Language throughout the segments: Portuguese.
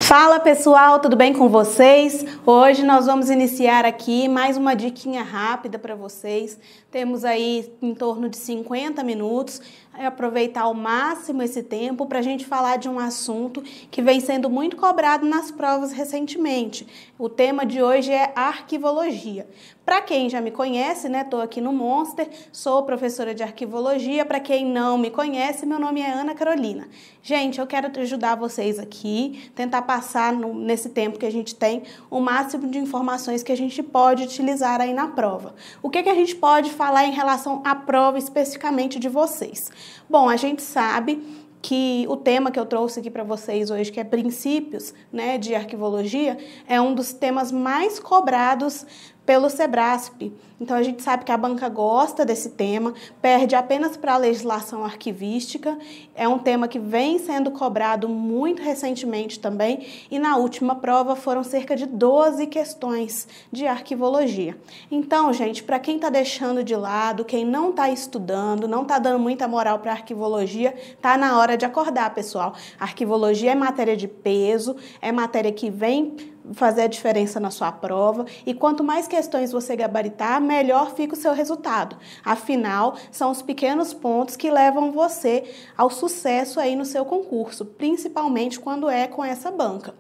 Fala pessoal, tudo bem com vocês? Hoje nós vamos iniciar aqui mais uma diquinha rápida para vocês. Temos aí em torno de 50 minutos. Aproveitar ao máximo esse tempo para a gente falar de um assunto que vem sendo muito cobrado nas provas recentemente. O tema de hoje é arquivologia. Para quem já me conhece, né, estou aqui no Monster, sou professora de arquivologia. Para quem não me conhece, meu nome é Ana Carolina. Gente, eu quero ajudar vocês aqui, tentar passar nesse tempo que a gente tem o máximo de informações que a gente pode utilizar aí na prova. O que a gente pode falar em relação à prova especificamente de vocês? Bom, a gente sabe que o tema que eu trouxe aqui para vocês hoje, que é princípios, né, de arquivologia, é um dos temas mais cobrados pelo Sebrasp. Então, a gente sabe que a banca gosta desse tema, perde apenas para a legislação arquivística. É um tema que vem sendo cobrado muito recentemente também, e na última prova foram cerca de 12 questões de arquivologia. Então, gente, para quem está deixando de lado, quem não está estudando, não está dando muita moral para a arquivologia, tá na hora de acordar, pessoal. A arquivologia é matéria de peso, é matéria que vem fazer a diferença na sua prova, e quanto mais questões você gabaritar, melhor fica o seu resultado. Afinal, são os pequenos pontos que levam você ao sucesso aí no seu concurso, principalmente quando é com essa banca.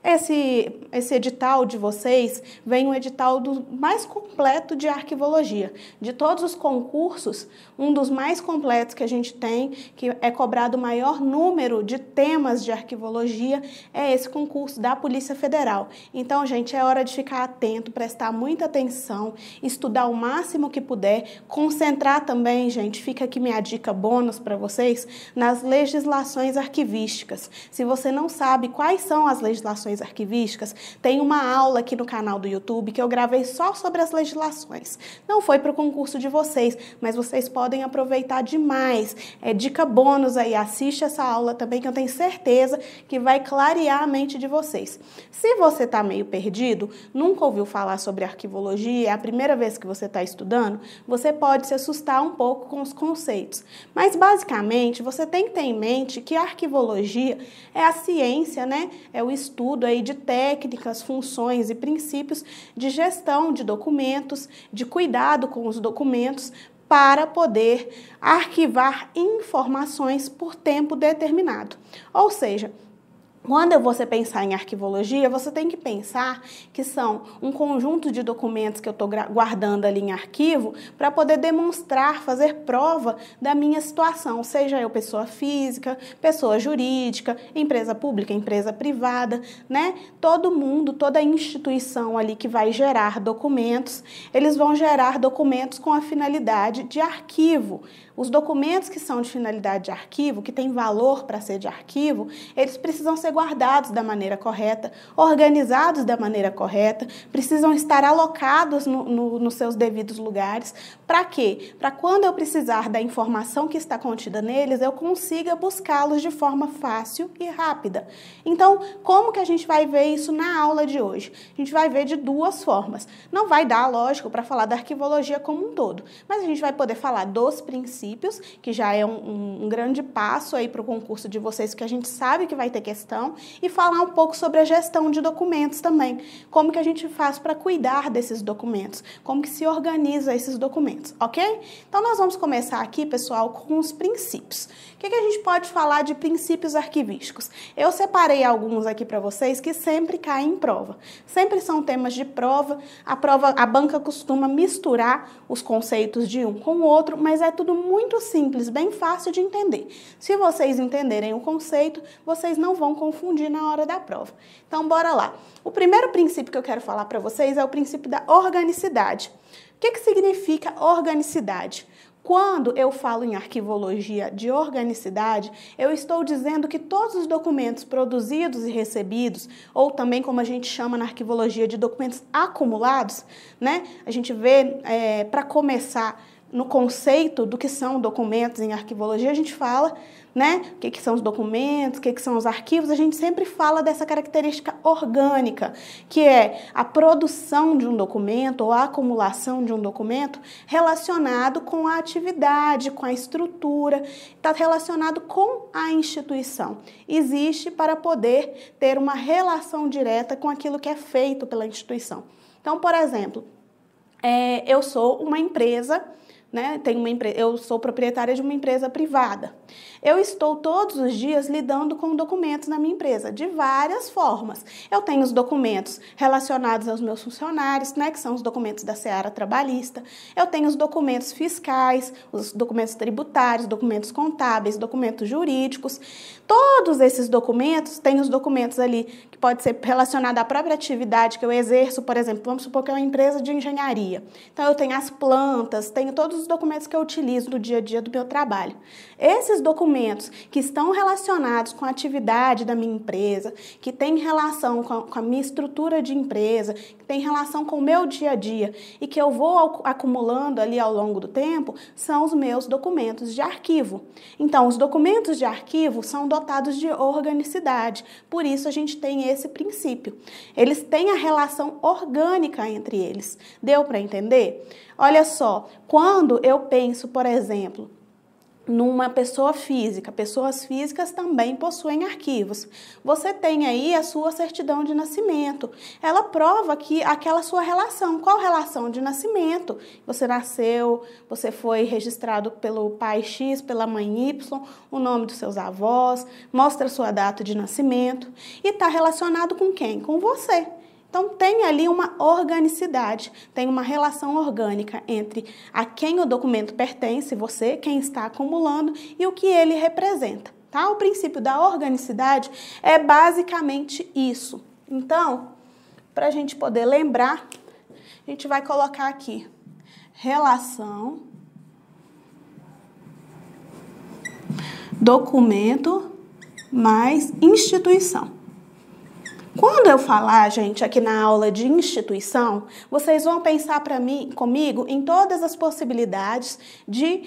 Esse edital de vocês vem um edital mais completo de arquivologia. De todos os concursos, um dos mais completos que a gente tem, que é cobrado o maior número de temas de arquivologia, é esse concurso da Polícia Federal. Então, gente, é hora de ficar atento, prestar muita atenção, estudar o máximo que puder, concentrar também, gente, fica aqui minha dica bônus para vocês, nas legislações arquivísticas. Se você não sabe quais são as legislações arquivísticas, tem uma aula aqui no canal do YouTube que eu gravei só sobre as legislações. Não foi para o concurso de vocês, mas vocês podem aproveitar demais. É dica bônus aí, assiste essa aula também que eu tenho certeza que vai clarear a mente de vocês. Se você está meio perdido, nunca ouviu falar sobre arquivologia, é a primeira vez que você está estudando, você pode se assustar um pouco com os conceitos. Mas basicamente, você tem que ter em mente que a arquivologia é a ciência, né? É o estudo aí de técnicas, funções e princípios de gestão de documentos, de cuidado com os documentos, para poder arquivar informações por tempo determinado. Ou seja, quando você pensar em arquivologia, você tem que pensar que são um conjunto de documentos que eu estou guardando ali em arquivo para poder demonstrar, fazer prova da minha situação, seja eu pessoa física, pessoa jurídica, empresa pública, empresa privada, né? Todo mundo, toda instituição ali que vai gerar documentos, eles vão gerar documentos com a finalidade de arquivo. Os documentos que são de finalidade de arquivo, que têm valor para ser de arquivo, eles precisam ser guardados da maneira correta, organizados da maneira correta, precisam estar alocados nos seus devidos lugares. Para quê? Para quando eu precisar da informação que está contida neles, eu consiga buscá-los de forma fácil e rápida. Então, como que a gente vai ver isso na aula de hoje? A gente vai ver de duas formas. Não vai dar, lógico, para falar da arquivologia como um todo, mas a gente vai poder falar dos princípios, que já é um grande passo aí para o concurso de vocês, que a gente sabe que vai ter questão, e falar um pouco sobre a gestão de documentos também. Como que a gente faz para cuidar desses documentos? Como que se organiza esses documentos, ok? Então, nós vamos começar aqui, pessoal, com os princípios. O que a gente pode falar de princípios arquivísticos? Eu separei alguns aqui para vocês que sempre caem em prova. Sempre são temas de prova. A banca costuma misturar os conceitos de um com o outro, mas é tudo muito simples, bem fácil de entender. Se vocês entenderem o conceito, vocês não vão confundir na hora da prova. Então, bora lá. O primeiro princípio que eu quero falar para vocês é o princípio da organicidade. O que significa organicidade? Quando eu falo em arquivologia de organicidade, eu estou dizendo que todos os documentos produzidos e recebidos, ou também como a gente chama na arquivologia de documentos acumulados, né? A gente vê, para começar, no conceito do que são documentos em arquivologia, a gente fala né? O que são os documentos, o que são os arquivos, a gente sempre fala dessa característica orgânica, que é a produção de um documento ou a acumulação de um documento relacionado com a atividade, com a estrutura, está relacionado com a instituição. Existe para poder ter uma relação direta com aquilo que é feito pela instituição. Então, por exemplo, eu sou uma empresa, né? Eu sou proprietária de uma empresa privada. Eu estou todos os dias lidando com documentos na minha empresa, de várias formas. Eu tenho os documentos relacionados aos meus funcionários, né, que são os documentos da seara trabalhista. Eu tenho os documentos fiscais, os documentos tributários, documentos contábeis, documentos jurídicos. Todos esses documentos, tem os documentos ali que pode ser relacionado à própria atividade que eu exerço, por exemplo, vamos supor que é uma empresa de engenharia. Então, eu tenho as plantas, tenho todos os documentos que eu utilizo no dia a dia do meu trabalho. Esses documentos que estão relacionados com a atividade da minha empresa, que tem relação com a minha estrutura de empresa, que tem relação com o meu dia a dia e que eu vou acumulando ali ao longo do tempo, são os meus documentos de arquivo. Então, os documentos de arquivo são dotados de organicidade, por isso a gente tem esse princípio. Eles têm a relação orgânica entre eles. Deu para entender? Olha só, quando eu penso, por exemplo, numa pessoa física, pessoas físicas também possuem arquivos. Você tem aí a sua certidão de nascimento. Ela prova que aquela sua relação. Qual relação de nascimento? Você nasceu, você foi registrado pelo pai X, pela mãe Y, o nome dos seus avós, mostra a sua data de nascimento e está relacionado com quem? Com você. Então, tem ali uma organicidade, tem uma relação orgânica entre a quem o documento pertence, você, quem está acumulando, e o que ele representa, tá? O princípio da organicidade é basicamente isso. Então, para a gente poder lembrar, a gente vai colocar aqui relação, documento mais instituição. Quando eu falar, gente, aqui na aula de instituição, vocês vão pensar comigo em todas as possibilidades de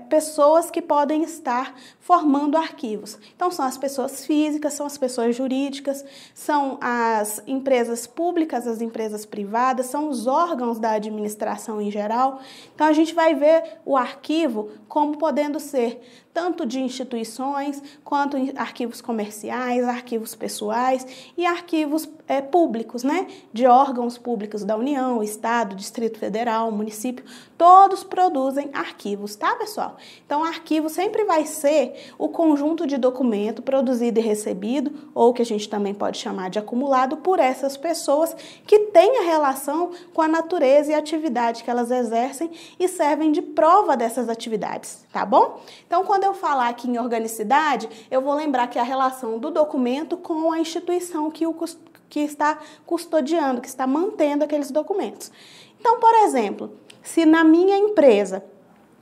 pessoas que podem estar formando arquivos. Então, são as pessoas físicas, são as pessoas jurídicas, são as empresas públicas, as empresas privadas, são os órgãos da administração em geral. Então, a gente vai ver o arquivo como podendo ser tanto de instituições, quanto arquivos comerciais, arquivos pessoais e arquivos públicos, né? De órgãos públicos da União, Estado, Distrito Federal, município, todos produzem arquivos, tá, pessoal? Então, arquivo sempre vai ser o conjunto de documento produzido e recebido, ou que a gente também pode chamar de acumulado, por essas pessoas que têm a relação com a natureza e a atividade que elas exercem e servem de prova dessas atividades, tá bom? Então, quando eu falar aqui em organicidade, eu vou lembrar que é a relação do documento com a instituição que está custodiando, que está mantendo aqueles documentos. Então, por exemplo, se na minha empresa,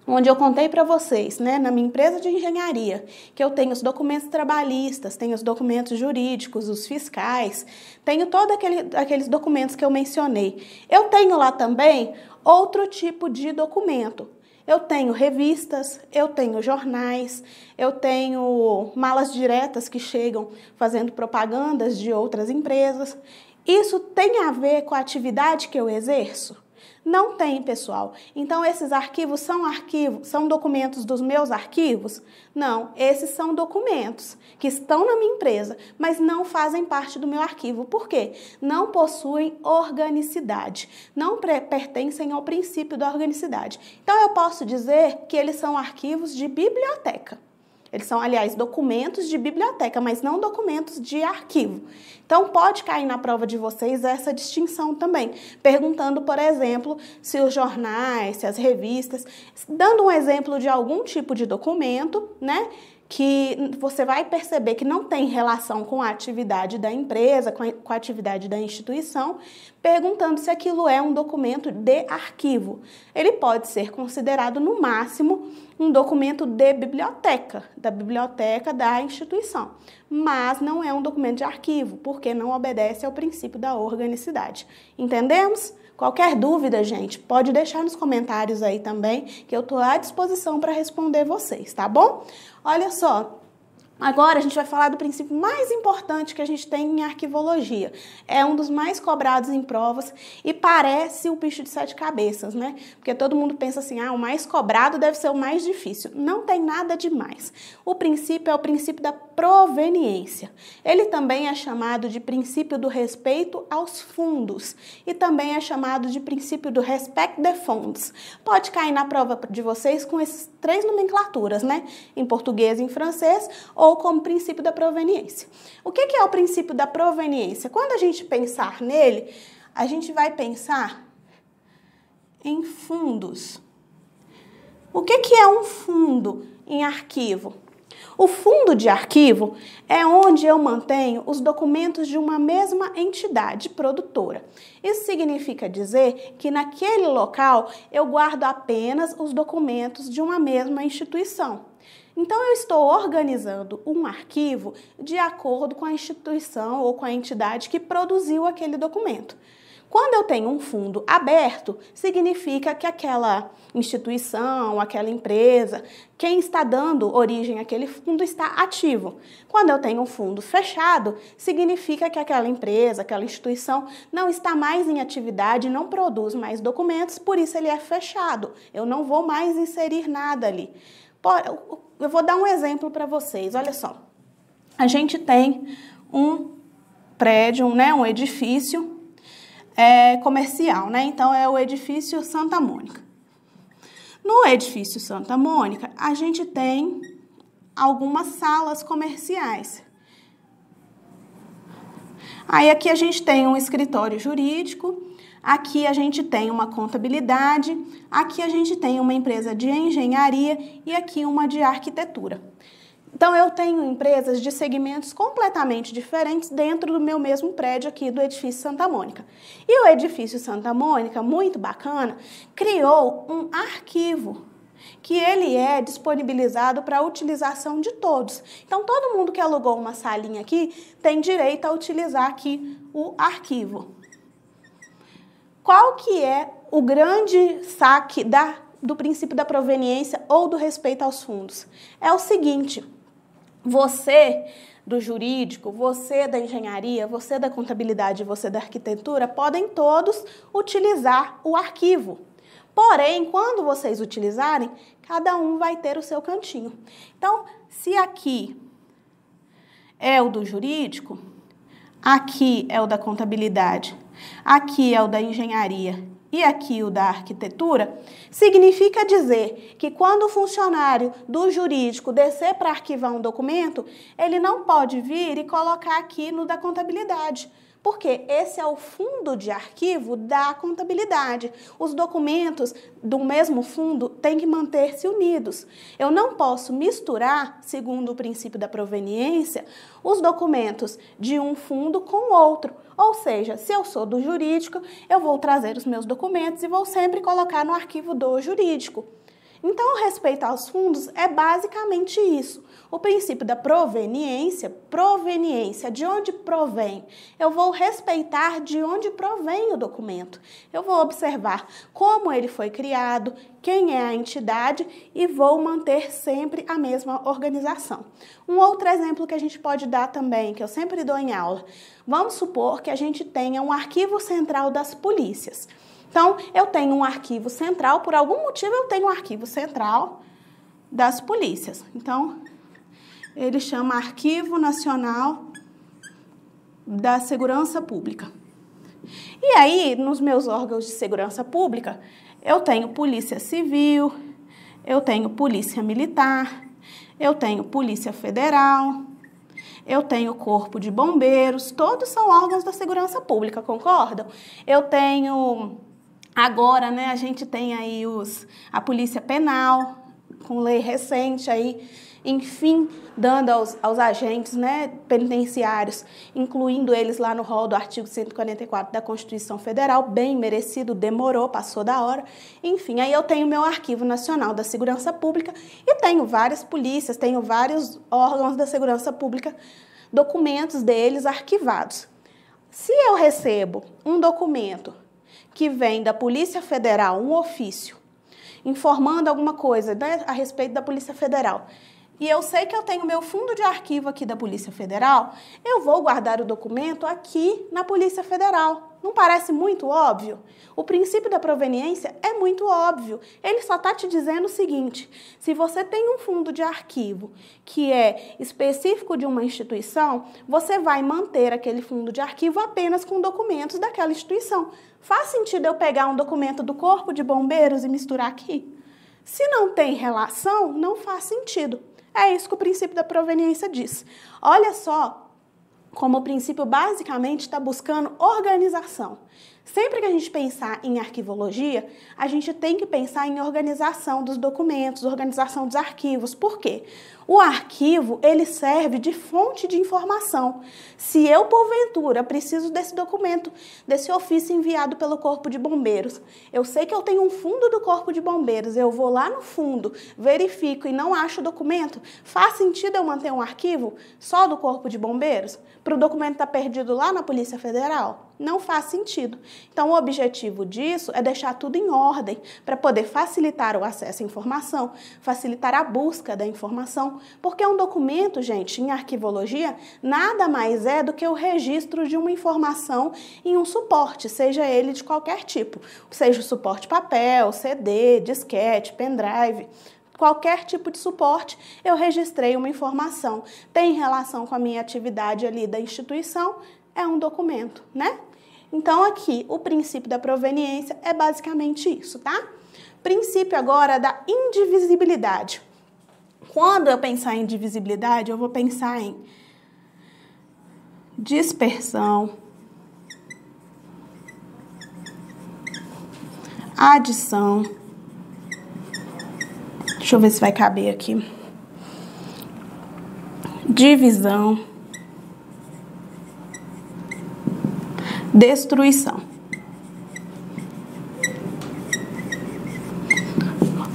onde eu contei para vocês, né, na minha empresa de engenharia, que eu tenho os documentos trabalhistas, tenho os documentos jurídicos, os fiscais, tenho todos aqueles documentos que eu mencionei. Eu tenho lá também outro tipo de documento. Eu tenho revistas, eu tenho jornais, eu tenho malas diretas que chegam fazendo propagandas de outras empresas. Isso tem a ver com a atividade que eu exerço? Não tem, pessoal. Então, esses arquivos, são documentos dos meus arquivos? Não, esses são documentos que estão na minha empresa, mas não fazem parte do meu arquivo. Por quê? Não possuem organicidade, não pertencem ao princípio da organicidade. Então, eu posso dizer que eles são arquivos de biblioteca. Eles são, aliás, documentos de biblioteca, mas não documentos de arquivo. Então, pode cair na prova de vocês essa distinção também, perguntando, por exemplo, se os jornais, se as revistas, dando um exemplo de algum tipo de documento, né, que você vai perceber que não tem relação com a atividade da empresa, com a atividade da instituição, perguntando se aquilo é um documento de arquivo. Ele pode ser considerado, no máximo, um documento de biblioteca, da biblioteca da instituição, mas não é um documento de arquivo, porque não obedece ao princípio da organicidade. Entendemos? Qualquer dúvida, gente, pode deixar nos comentários aí também, que eu estou à disposição para responder vocês, tá bom? Olha só. Agora a gente vai falar do princípio mais importante que a gente tem em arquivologia. É um dos mais cobrados em provas e parece o bicho de sete cabeças, né? Porque todo mundo pensa assim, o mais cobrado deve ser o mais difícil. Não tem nada demais. O princípio é o princípio da proveniência. Ele também é chamado de princípio do respeito aos fundos e também é chamado de princípio do respect de funds. Pode cair na prova de vocês com essas três nomenclaturas, né? Em português e em francês, ou como princípio da proveniência. O que é o princípio da proveniência? Quando a gente pensar nele, a gente vai pensar em fundos. O que é um fundo em arquivo? O fundo de arquivo é onde eu mantenho os documentos de uma mesma entidade produtora. Isso significa dizer que naquele local eu guardo apenas os documentos de uma mesma instituição. Então, eu estou organizando um arquivo de acordo com a instituição ou com a entidade que produziu aquele documento. Quando eu tenho um fundo aberto, significa que aquela instituição, aquela empresa, quem está dando origem àquele fundo está ativo. Quando eu tenho um fundo fechado, significa que aquela empresa, aquela instituição não está mais em atividade, não produz mais documentos, por isso ele é fechado. Eu não vou mais inserir nada ali. Eu vou dar um exemplo para vocês, olha só. A gente tem um prédio, né, um edifício comercial, né? Então, é o edifício Santa Mônica. No edifício Santa Mônica, a gente tem algumas salas comerciais. Aí, aqui a gente tem um escritório jurídico, aqui a gente tem uma contabilidade, aqui a gente tem uma empresa de engenharia e aqui uma de arquitetura. Então, eu tenho empresas de segmentos completamente diferentes dentro do meu mesmo prédio aqui do edifício Santa Mônica. E o edifício Santa Mônica, muito bacana, criou um arquivo que ele é disponibilizado para a utilização de todos. Então, todo mundo que alugou uma salinha aqui tem direito a utilizar aqui o arquivo. Qual que é o grande saque do princípio da proveniência ou do respeito aos fundos? É o seguinte, você do jurídico, você da engenharia, você da contabilidade, você da arquitetura, podem todos utilizar o arquivo. Porém, quando vocês utilizarem, cada um vai ter o seu cantinho. Então, se aqui é o do jurídico, aqui é o da contabilidade, aqui é o da engenharia e aqui o da arquitetura, significa dizer que quando o funcionário do jurídico descer para arquivar um documento, ele não pode vir e colocar aqui no da contabilidade, porque esse é o fundo de arquivo da contabilidade. Os documentos do mesmo fundo têm que manter-se unidos. Eu não posso misturar, segundo o princípio da proveniência, os documentos de um fundo com outro. Ou seja, se eu sou do jurídico, eu vou trazer os meus documentos e vou sempre colocar no arquivo do jurídico. Então, o respeito aos fundos é basicamente isso. O princípio da proveniência, de onde provém? Eu vou respeitar de onde provém o documento. Eu vou observar como ele foi criado, quem é a entidade e vou manter sempre a mesma organização. Um outro exemplo que a gente pode dar também, que eu sempre dou em aula, vamos supor que a gente tenha um arquivo central das polícias. Então, eu tenho um arquivo central, por algum motivo eu tenho um arquivo central das polícias. Então, ele chama Arquivo Nacional da Segurança Pública. E aí, nos meus órgãos de segurança pública, eu tenho Polícia Civil, eu tenho Polícia Militar, eu tenho Polícia Federal, eu tenho Corpo de Bombeiros, todos são órgãos da segurança pública, concordam? Eu tenho... Agora, a gente tem aí a Polícia Penal, com lei recente aí. enfim, dando aos agentes, né, penitenciários, incluindo eles lá no rol do artigo 144 da Constituição Federal, bem merecido, demorou, passou da hora. Enfim, aí eu tenho meu Arquivo Nacional da Segurança Pública e tenho várias polícias, tenho vários órgãos da segurança pública, documentos deles arquivados. Se eu recebo um documento que vem da Polícia Federal, um ofício, informando alguma coisa, né, a respeito da Polícia Federal, e eu sei que eu tenho meu fundo de arquivo aqui da Polícia Federal, eu vou guardar o documento aqui na Polícia Federal. Não parece muito óbvio? O princípio da proveniência é muito óbvio. Ele só está te dizendo o seguinte: se você tem um fundo de arquivo que é específico de uma instituição, você vai manter aquele fundo de arquivo apenas com documentos daquela instituição. Faz sentido eu pegar um documento do Corpo de Bombeiros e misturar aqui? Se não tem relação, não faz sentido. É isso que o princípio da proveniência diz. Olha só como o princípio basicamente está buscando organização. Sempre que a gente pensar em arquivologia, a gente tem que pensar em organização dos documentos, organização dos arquivos. Por quê? O arquivo, ele serve de fonte de informação. Se eu, porventura, preciso desse documento, desse ofício enviado pelo Corpo de Bombeiros, eu sei que eu tenho um fundo do Corpo de Bombeiros, eu vou lá no fundo, verifico e não acho o documento, faz sentido eu manter um arquivo só do Corpo de Bombeiros? Para o documento estar perdido lá na Polícia Federal? Não faz sentido. Então, o objetivo disso é deixar tudo em ordem, para poder facilitar o acesso à informação, facilitar a busca da informação, porque um documento, gente, em arquivologia, nada mais é do que o registro de uma informação em um suporte, seja ele de qualquer tipo, seja o suporte papel, CD, disquete, pendrive. Qualquer tipo de suporte, eu registrei uma informação. Tem relação com a minha atividade ali da instituição, é um documento, né? Então, aqui, o princípio da proveniência é basicamente isso, tá? Princípio agora da indivisibilidade. Quando eu pensar em indivisibilidade, eu vou pensar em dispersão, adição. Deixa eu ver se vai caber aqui. Divisão. Destruição.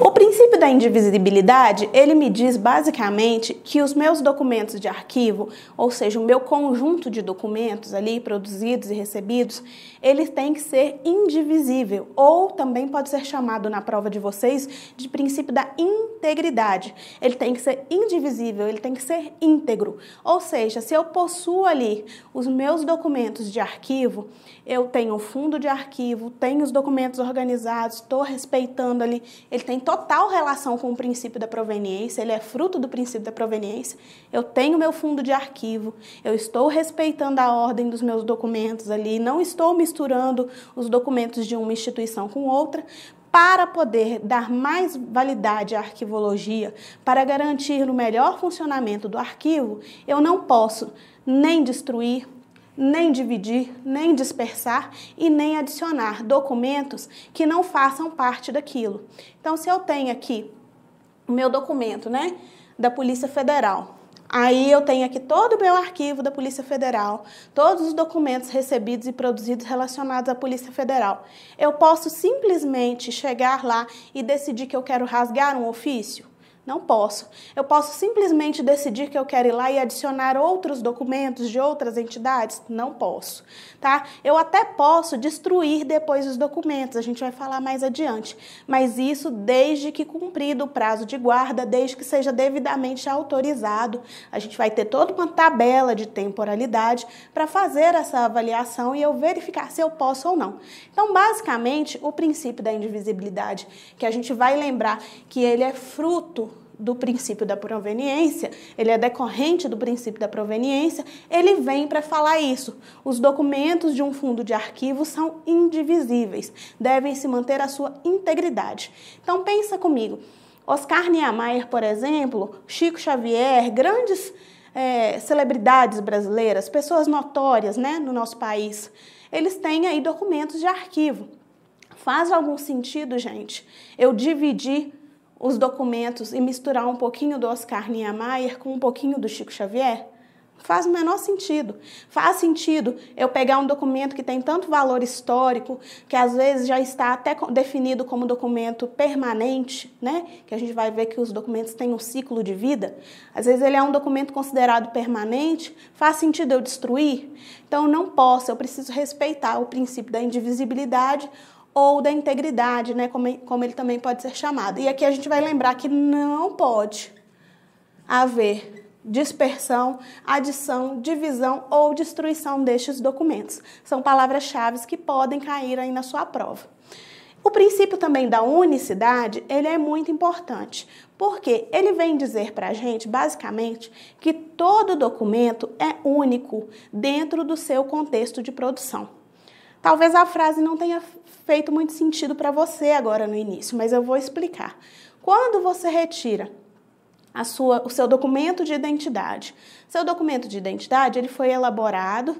O princípio da indivisibilidade, ele me diz basicamente que os meus documentos de arquivo, ou seja, o meu conjunto de documentos ali produzidos e recebidos, ele tem que ser indivisível, ou também pode ser chamado na prova de vocês de princípio da integridade. Ele tem que ser indivisível, ele tem que ser íntegro. Ou seja, se eu possuo ali os meus documentos de arquivo, eu tenho o fundo de arquivo, tenho os documentos organizados, estou respeitando ali, ele tem total relação com o princípio da proveniência, ele é fruto do princípio da proveniência, eu tenho meu fundo de arquivo, eu estou respeitando a ordem dos meus documentos ali, não estou misturando os documentos de uma instituição com outra, para poder dar mais validade à arquivologia, para garantir o melhor funcionamento do arquivo, eu não posso nem destruir, nem dividir, nem dispersar e nem adicionar documentos que não façam parte daquilo. Então, se eu tenho aqui o meu documento, né, da Polícia Federal, aí eu tenho aqui todo o meu arquivo da Polícia Federal, todos os documentos recebidos e produzidos relacionados à Polícia Federal. Eu posso simplesmente chegar lá e decidir que eu quero rasgar um ofício? Não posso. Eu posso simplesmente decidir que eu quero ir lá e adicionar outros documentos de outras entidades? Não posso, tá? Eu até posso destruir depois os documentos, a gente vai falar mais adiante, mas isso desde que cumprido o prazo de guarda, desde que seja devidamente autorizado. A gente vai ter toda uma tabela de temporalidade para fazer essa avaliação e eu verificar se eu posso ou não. Então, basicamente, o princípio da indivisibilidade, que a gente vai lembrar que ele é fruto do princípio da proveniência, ele é decorrente do princípio da proveniência, ele vem para falar isso. Os documentos de um fundo de arquivo são indivisíveis, devem se manter a sua integridade. Então, pensa comigo, Oscar Niemeyer, por exemplo, Chico Xavier, grandes celebridades brasileiras, pessoas notórias, né, no nosso país, eles têm aí documentos de arquivo. Faz algum sentido, gente, eu dividir os documentos e misturar um pouquinho do Oscar Niemeyer com um pouquinho do Chico Xavier? Faz o menor sentido. Faz sentido eu pegar um documento que tem tanto valor histórico, que às vezes já está até definido como documento permanente, né? Que a gente vai ver que os documentos têm um ciclo de vida. Às vezes ele é um documento considerado permanente. Faz sentido eu destruir? Então, eu não posso, eu preciso respeitar o princípio da indivisibilidade ou da integridade, né? Como ele também pode ser chamado. E aqui a gente vai lembrar que não pode haver dispersão, adição, divisão ou destruição destes documentos. São palavras-chave que podem cair aí na sua prova. O princípio também da unicidade, ele é muito importante, porque ele vem dizer para a gente, basicamente, que todo documento é único dentro do seu contexto de produção. Talvez a frase não tenha feito muito sentido para você agora no início, mas eu vou explicar. Quando você retira o seu documento de identidade. Seu documento de identidade, ele foi elaborado,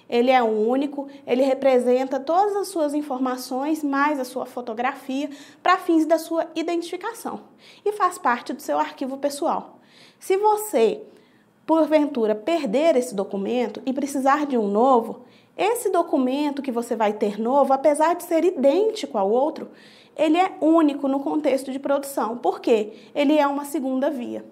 ele é único, ele representa todas as suas informações, mais a sua fotografia, para fins da sua identificação. E faz parte do seu arquivo pessoal. Se você, porventura, perder esse documento e precisar de um novo, esse documento que você vai ter novo, apesar de ser idêntico ao outro, ele é único no contexto de produção. Por quê? Ele é uma segunda via.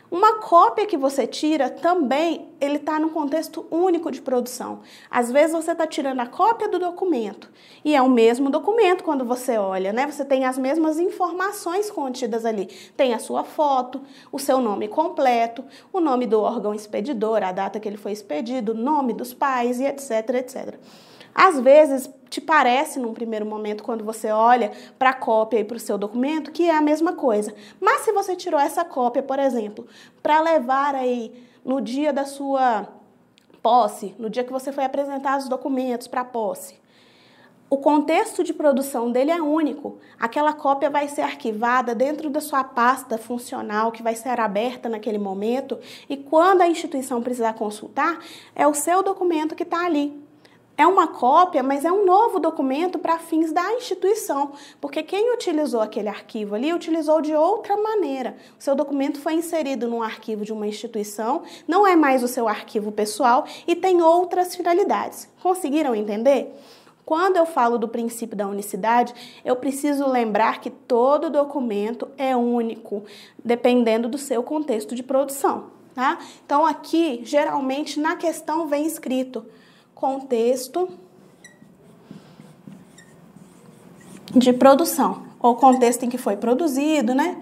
Uma cópia que você tira também, ele está no contexto único de produção. Às vezes você está tirando a cópia do documento e é o mesmo documento quando você olha, né? Você tem as mesmas informações contidas ali. Tem a sua foto, o seu nome completo, o nome do órgão expedidor, a data que ele foi expedido, o nome dos pais e etc, etc. Às vezes, te parece, num primeiro momento, quando você olha para a cópia e para o seu documento, que é a mesma coisa. Mas se você tirou essa cópia, por exemplo, para levar aí no dia da sua posse, no dia que você foi apresentar os documentos para a posse, o contexto de produção dele é único. Aquela cópia vai ser arquivada dentro da sua pasta funcional, que vai ser aberta naquele momento, e quando a instituição precisar consultar, é o seu documento que está ali. É uma cópia, mas é um novo documento para fins da instituição, porque quem utilizou aquele arquivo ali, utilizou de outra maneira. O seu documento foi inserido num arquivo de uma instituição, não é mais o seu arquivo pessoal e tem outras finalidades. Conseguiram entender? Quando eu falo do princípio da unicidade, eu preciso lembrar que todo documento é único, dependendo do seu contexto de produção, tá? Então, aqui, geralmente, na questão vem escrito contexto de produção, ou contexto em que foi produzido, né?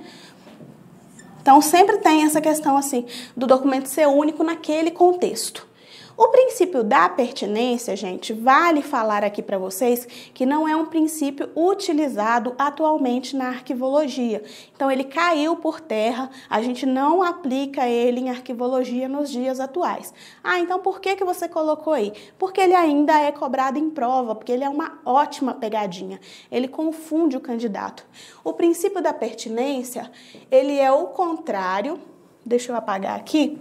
Então, sempre tem essa questão, assim, do documento ser único naquele contexto. O princípio da pertinência, gente, vale falar aqui para vocês que não é um princípio utilizado atualmente na arquivologia. Então, ele caiu por terra, a gente não aplica ele em arquivologia nos dias atuais. Ah, então por que você colocou aí? Porque ele ainda é cobrado em prova, porque ele é uma ótima pegadinha. Ele confunde o candidato. O princípio da pertinência, ele é o contrário. Deixa eu apagar aqui.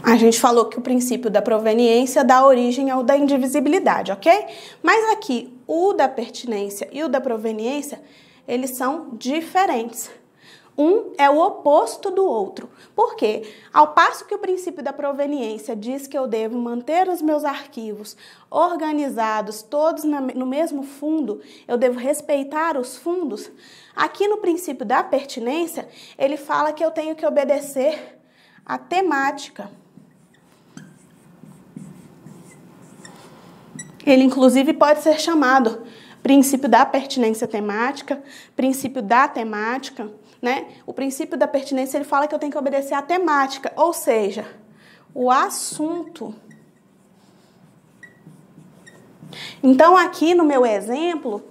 A gente falou que o princípio da proveniência dá origem ao da indivisibilidade, ok? Mas aqui, o da pertinência e o da proveniência, eles são diferentes. Um é o oposto do outro. Por quê? Ao passo que o princípio da proveniência diz que eu devo manter os meus arquivos organizados, todos no mesmo fundo, eu devo respeitar os fundos, aqui no princípio da pertinência, ele fala que eu tenho que obedecer à temática. Ele, inclusive, pode ser chamado princípio da pertinência temática, princípio da temática, né? O princípio da pertinência, ele fala que eu tenho que obedecer à temática, ou seja, o assunto. Então, aqui no meu exemplo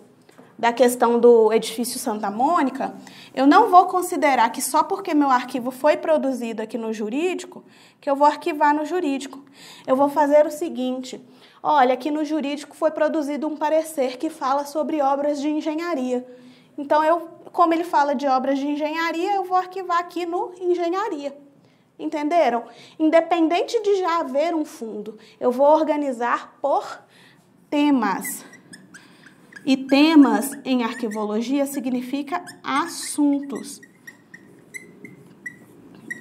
da questão do edifício Santa Mônica, eu não vou considerar que só porque meu arquivo foi produzido aqui no jurídico, que eu vou arquivar no jurídico. Eu vou fazer o seguinte: olha, aqui no jurídico foi produzido um parecer que fala sobre obras de engenharia. Então, como ele fala de obras de engenharia, eu vou arquivar aqui no engenharia. Entenderam? Independente de já haver um fundo, eu vou organizar por temas. E temas em arquivologia significa assuntos.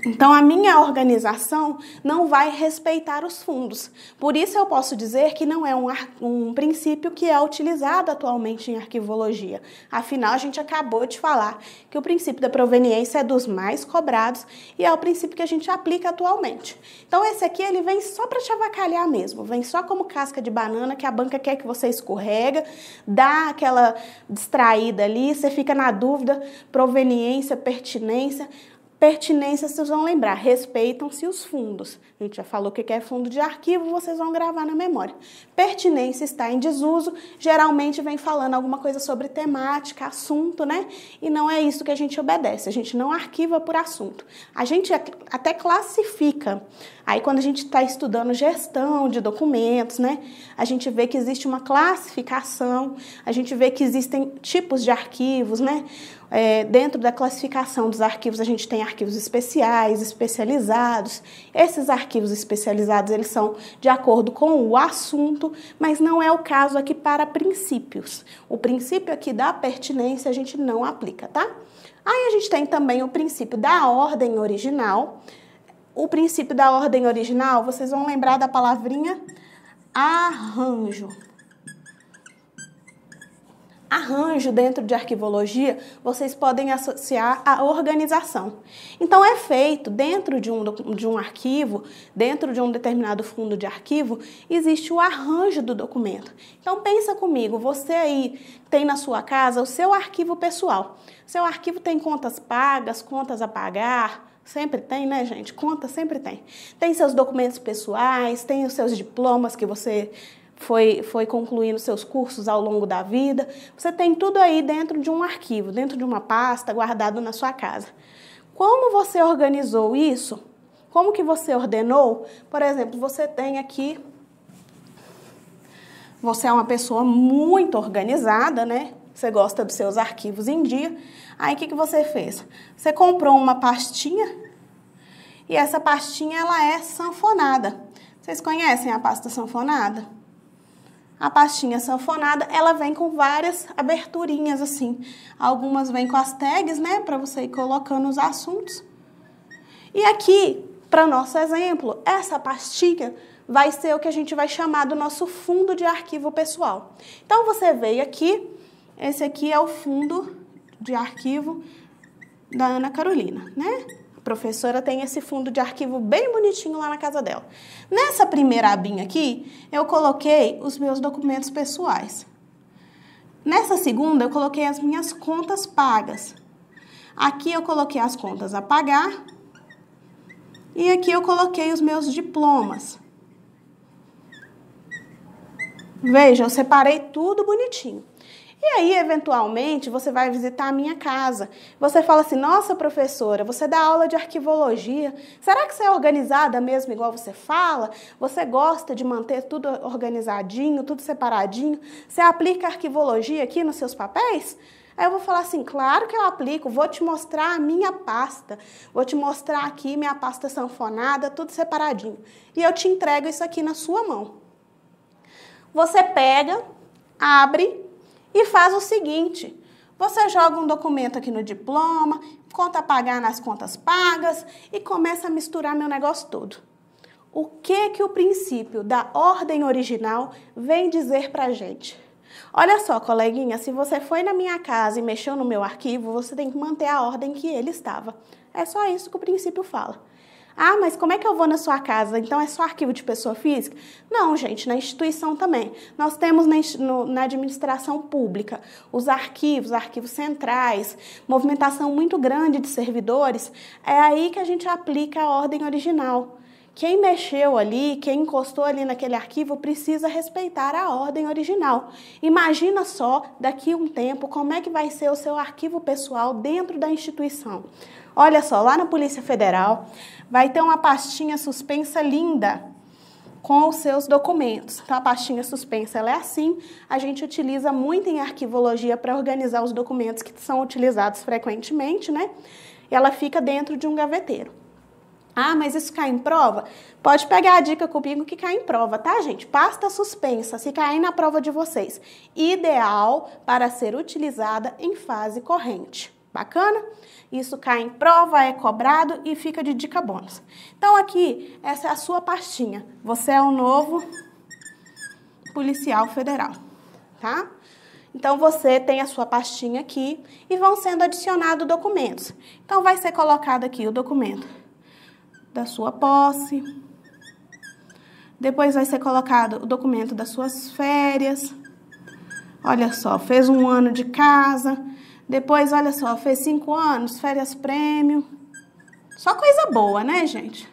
Então, a minha organização não vai respeitar os fundos. Por isso, eu posso dizer que não é um princípio que é utilizado atualmente em arquivologia. Afinal, a gente acabou de falar que o princípio da proveniência é dos mais cobrados e é o princípio que a gente aplica atualmente. Então, esse aqui, ele vem só para te avacalhar mesmo. Vem só como casca de banana que a banca quer que você escorrega, dá aquela distraída ali, você fica na dúvida, proveniência, pertinência. Pertinência, vocês vão lembrar, respeitam-se os fundos. A gente já falou que é fundo de arquivo, vocês vão gravar na memória. Pertinência está em desuso, geralmente vem falando alguma coisa sobre temática, assunto, né? E não é isso que a gente obedece, a gente não arquiva por assunto. A gente até classifica. Aí, quando a gente está estudando gestão de documentos, né? A gente vê que existe uma classificação, a gente vê que existem tipos de arquivos, né? Dentro da classificação dos arquivos, a gente tem arquivos especiais, especializados. Esses arquivos especializados, eles são de acordo com o assunto, mas não é o caso aqui para princípios. O princípio aqui da pertinência a gente não aplica, tá? Aí a gente tem também o princípio da ordem original. O princípio da ordem original, vocês vão lembrar da palavrinha arranjo. Arranjo dentro de arquivologia, vocês podem associar a organização. Então, é feito dentro de um arquivo, dentro de um determinado fundo de arquivo, existe o arranjo do documento. Então, pensa comigo, você aí tem na sua casa o seu arquivo pessoal. Seu arquivo tem contas pagas, contas a pagar. Sempre tem, né, gente? Conta sempre tem. Tem seus documentos pessoais, tem os seus diplomas que você foi concluindo seus cursos ao longo da vida. Você tem tudo aí dentro de um arquivo, dentro de uma pasta, guardado na sua casa. Como você organizou isso? Como que você ordenou? Por exemplo, você tem aqui... Você é uma pessoa muito organizada, né? Você gosta dos seus arquivos em dia. Aí, o que você fez? Você comprou uma pastinha e essa pastinha, ela é sanfonada. Vocês conhecem a pasta sanfonada? A pastinha sanfonada, ela vem com várias aberturinhas, assim. Algumas vêm com as tags, né? Para você ir colocando os assuntos. E aqui, para nosso exemplo, essa pastinha vai ser o que a gente vai chamar do nosso fundo de arquivo pessoal. Então, você veio aqui, esse aqui é o fundo de arquivo da Ana Carolina, né? A professora tem esse fundo de arquivo bem bonitinho lá na casa dela. Nessa primeira abinha aqui, eu coloquei os meus documentos pessoais. Nessa segunda, eu coloquei as minhas contas pagas. Aqui eu coloquei as contas a pagar. E aqui eu coloquei os meus diplomas. Veja, eu separei tudo bonitinho. E aí, eventualmente, você vai visitar a minha casa. Você fala assim, nossa, professora, você dá aula de arquivologia. Será que você é organizada mesmo igual você fala? Você gosta de manter tudo organizadinho, tudo separadinho? Você aplica arquivologia aqui nos seus papéis? Aí eu vou falar assim, claro que eu aplico, vou te mostrar a minha pasta. Vou te mostrar aqui minha pasta sanfonada, tudo separadinho. E eu te entrego isso aqui na sua mão. Você pega, abre e faz o seguinte, você joga um documento aqui no diploma, conta a pagar nas contas pagas e começa a misturar meu negócio todo. O que o princípio da ordem original vem dizer pra gente? Olha só, coleguinha, se você foi na minha casa e mexeu no meu arquivo, você tem que manter a ordem que ele estava. É só isso que o princípio fala. Ah, mas como é que eu vou na sua casa? Então é só arquivo de pessoa física? Não, gente, na instituição também. Nós temos na administração pública os arquivos centrais, movimentação muito grande de servidores. É aí que a gente aplica a ordem original. Quem mexeu ali, quem encostou ali naquele arquivo, precisa respeitar a ordem original. Imagina só, daqui a um tempo, como é que vai ser o seu arquivo pessoal dentro da instituição. Olha só, lá na Polícia Federal, vai ter uma pastinha suspensa linda com os seus documentos. Então, a pastinha suspensa, ela é assim. A gente utiliza muito em arquivologia para organizar os documentos que são utilizados frequentemente, né? E ela fica dentro de um gaveteiro. Ah, mas isso cai em prova? Pode pegar a dica comigo que cai em prova, tá, gente? Pasta suspensa, se cair na prova de vocês. Ideal para ser utilizada em fase corrente. Bacana? Isso cai em prova, é cobrado e fica de dica bônus. Então aqui, essa é a sua pastinha. Você é o novo policial federal, tá? Então, você tem a sua pastinha aqui e vão sendo adicionados documentos. Então, vai ser colocado aqui o documento da sua posse. Depois vai ser colocado o documento das suas férias. Olha só, fez 1 ano de casa. Depois, olha só, fez 5 anos, férias prêmio. Só coisa boa, né, gente?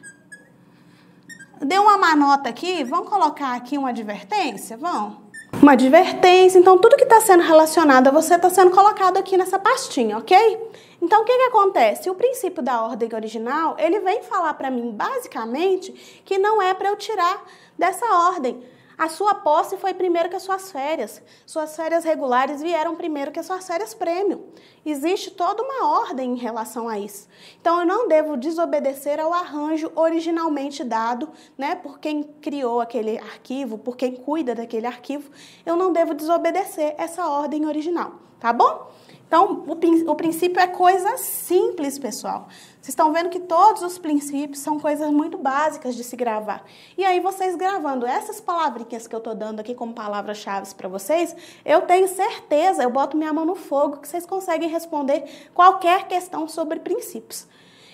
Deu uma má nota aqui, vamos colocar aqui uma advertência? Vamos? Uma advertência, então tudo que está sendo relacionado a você está sendo colocado aqui nessa pastinha, ok? Então, o que acontece? O princípio da ordem original, ele vem falar para mim, basicamente, que não é para eu tirar dessa ordem. A sua posse foi primeiro que as suas férias. Suas férias regulares vieram primeiro que as suas férias prêmio. Existe toda uma ordem em relação a isso. Então, eu não devo desobedecer ao arranjo originalmente dado, né, por quem criou aquele arquivo, por quem cuida daquele arquivo. Eu não devo desobedecer essa ordem original, tá bom? Então, o princípio é coisa simples, pessoal. Vocês estão vendo que todos os princípios são coisas muito básicas de se gravar. E aí, vocês gravando essas palavrinhas que eu estou dando aqui como palavras-chave para vocês, eu tenho certeza, eu boto minha mão no fogo, que vocês conseguem responder qualquer questão sobre princípios.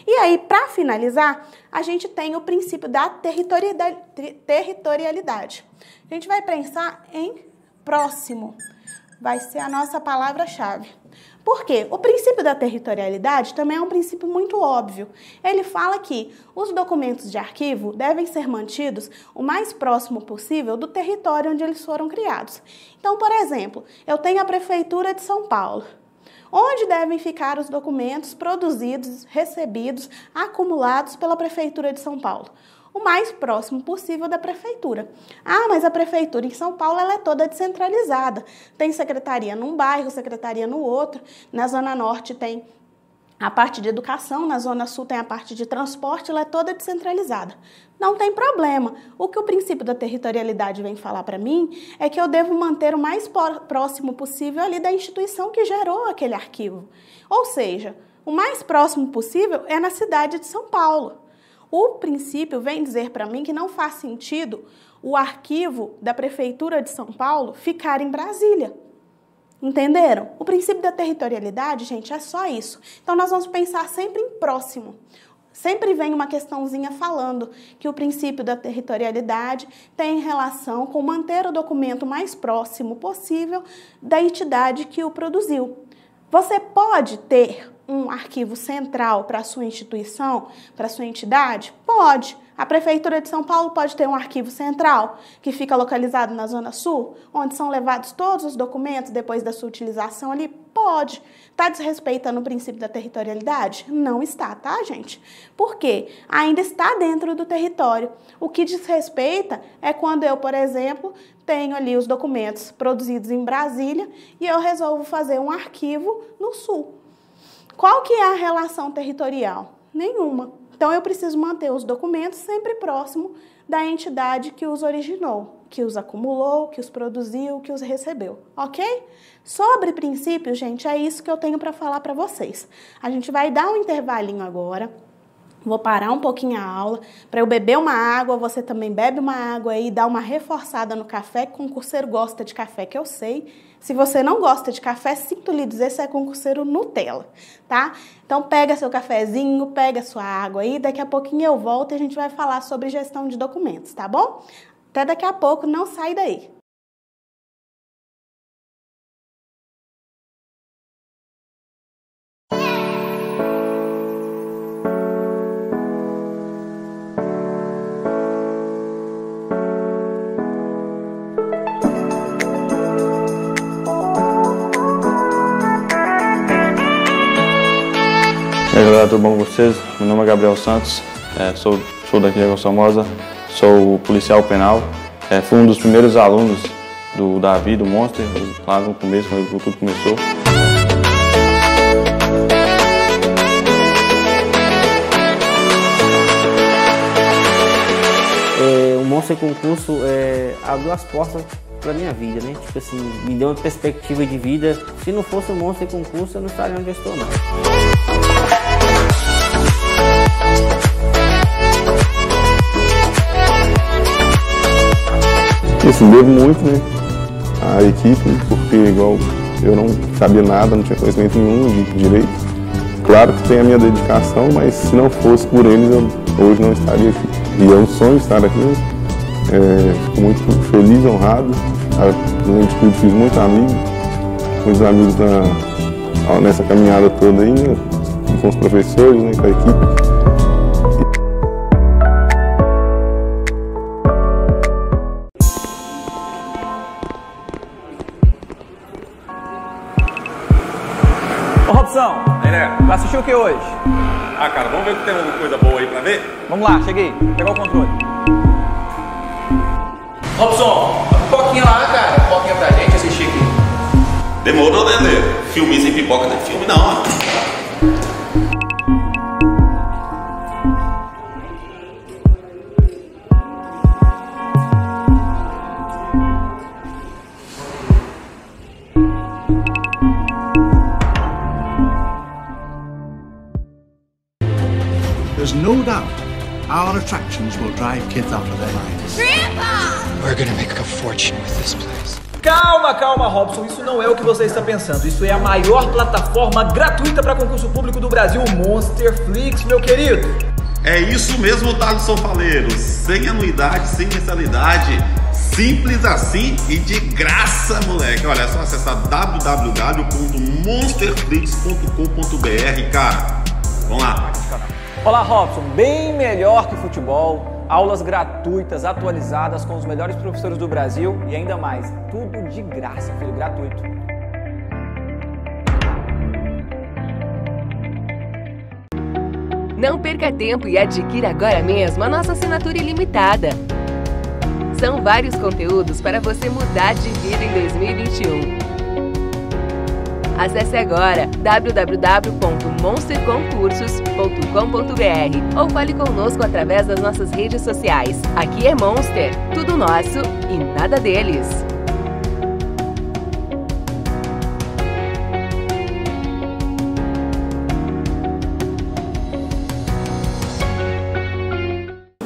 E aí, para finalizar, a gente tem o princípio da territorialidade. A gente vai pensar em próximo. Vai ser a nossa palavra-chave. Por quê? O princípio da territorialidade também é um princípio muito óbvio. Ele fala que os documentos de arquivo devem ser mantidos o mais próximo possível do território onde eles foram criados. Então, por exemplo, eu tenho a Prefeitura de São Paulo. Onde devem ficar os documentos produzidos, recebidos, acumulados pela Prefeitura de São Paulo? O mais próximo possível da prefeitura. Ah, mas a prefeitura em São Paulo ela é toda descentralizada. Tem secretaria num bairro, secretaria no outro. Na Zona Norte tem a parte de educação, na Zona Sul tem a parte de transporte, ela é toda descentralizada. Não tem problema. O que o princípio da territorialidade vem falar para mim é que eu devo manter o mais próximo possível ali da instituição que gerou aquele arquivo. Ou seja, o mais próximo possível é na cidade de São Paulo. O princípio vem dizer para mim que não faz sentido o arquivo da Prefeitura de São Paulo ficar em Brasília. Entenderam? O princípio da territorialidade, gente, é só isso. Então, nós vamos pensar sempre em próximo. Sempre vem uma questãozinha falando que o princípio da territorialidade tem relação com manter o documento mais próximo possível da entidade que o produziu. Você pode ter um arquivo central para a sua instituição, para a sua entidade? Pode. A Prefeitura de São Paulo pode ter um arquivo central que fica localizado na Zona Sul, onde são levados todos os documentos depois da sua utilização ali? Pode. Está desrespeitando o princípio da territorialidade? Não está, tá, gente? Por quê? Ainda está dentro do território. O que desrespeita é quando eu, por exemplo, tenho ali os documentos produzidos em Brasília e eu resolvo fazer um arquivo no Sul. Qual que é a relação territorial? Nenhuma. Então, eu preciso manter os documentos sempre próximo da entidade que os originou, que os acumulou, que os produziu, que os recebeu, ok? Sobre princípios, gente, é isso que eu tenho para falar para vocês. A gente vai dar um intervalinho agora. Vou parar um pouquinho a aula para eu beber uma água, você também bebe uma água aí e dá uma reforçada no café, que concurseiro gosta de café, que eu sei. Se você não gosta de café, sinto lhe dizer, você é concurseiro Nutella, tá? Então pega seu cafezinho, pega sua água aí, daqui a pouquinho eu volto e a gente vai falar sobre gestão de documentos, tá bom? Até daqui a pouco, não sai daí. E aí, galera, tudo bom com vocês? Meu nome é Gabriel Santos, sou daqui de Águas Formosas, sou policial penal, fui um dos primeiros alunos do Davi, do Monster, lá no começo, quando tudo começou. Monster Concurso abriu as portas pra minha vida, né? Tipo assim, me deu uma perspectiva de vida. Se não fosse o Monster Concurso, eu não estaria onde eu estou, não. Assim, devo muito, né, à equipe, porque igual eu não sabia nada, não tinha conhecimento nenhum de direito. Claro que tem a minha dedicação, mas se não fosse por eles, eu hoje não estaria aqui. E é um sonho estar aqui, né? Fico muito feliz, honrado. Além de tudo, fiz muitos amigos nessa caminhada toda aí, né? Com os professores, né? Com a equipe. Ô Robson, vai assistir o que hoje? Ah, cara, vamos ver se tem alguma coisa boa aí pra ver? Vamos lá, cheguei. Pegar o controle. Robson, a pipoquinha lá, cara. Pipoquinha pra gente assistir aqui. Demorou, né, Lê? Filme sem pipoca não é filme, não, ó. There's no doubt our attractions will drive kids out of their minds. Grandpa! We're gonna make a fortune with this place. Calma, calma, Robson. Isso não é o que você está pensando. Isso é a maior plataforma gratuita para concurso público do Brasil, Monsterflix, meu querido. É isso mesmo, Thaleson Faleiro. Sem anuidade, sem mensalidade. Simples assim e de graça, moleque. Olha, é só acessar www.monsterflix.com.br, cara. Vamos lá. Olá, Robson. Bem melhor que futebol. Aulas gratuitas, atualizadas, com os melhores professores do Brasil e ainda mais. Tudo de graça, filho, gratuito. Não perca tempo e adquira agora mesmo a nossa assinatura ilimitada. São vários conteúdos para você mudar de vida em 2021. Acesse agora www.monsterconcursos.com.br ou fale conosco através das nossas redes sociais. Aqui é Monster, tudo nosso e nada deles.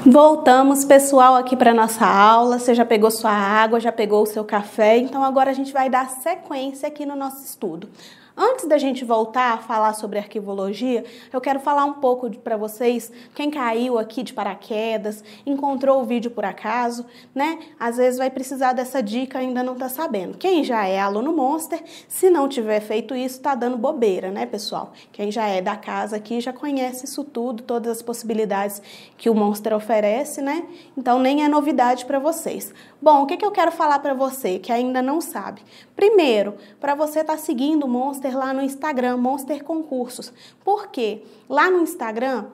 Voltamos, pessoal, aqui para nossa aula. Você já pegou sua água, já pegou o seu café, então agora a gente vai dar sequência aqui no nosso estudo. Antes da gente voltar a falar sobre arquivologia, eu quero falar um pouco para vocês, quem caiu aqui de paraquedas, encontrou o vídeo por acaso, né? Às vezes vai precisar dessa dica e ainda não tá sabendo. Quem já é aluno Monster, se não tiver feito isso, tá dando bobeira, né, pessoal? Quem já é da casa aqui já conhece isso tudo, todas as possibilidades que o Monster oferece, né? Então nem é novidade para vocês. Bom, o que eu quero falar para você que ainda não sabe? Primeiro, para você estar seguindo o Monster lá no Instagram, Monster Concursos. Por quê? Lá no Instagram,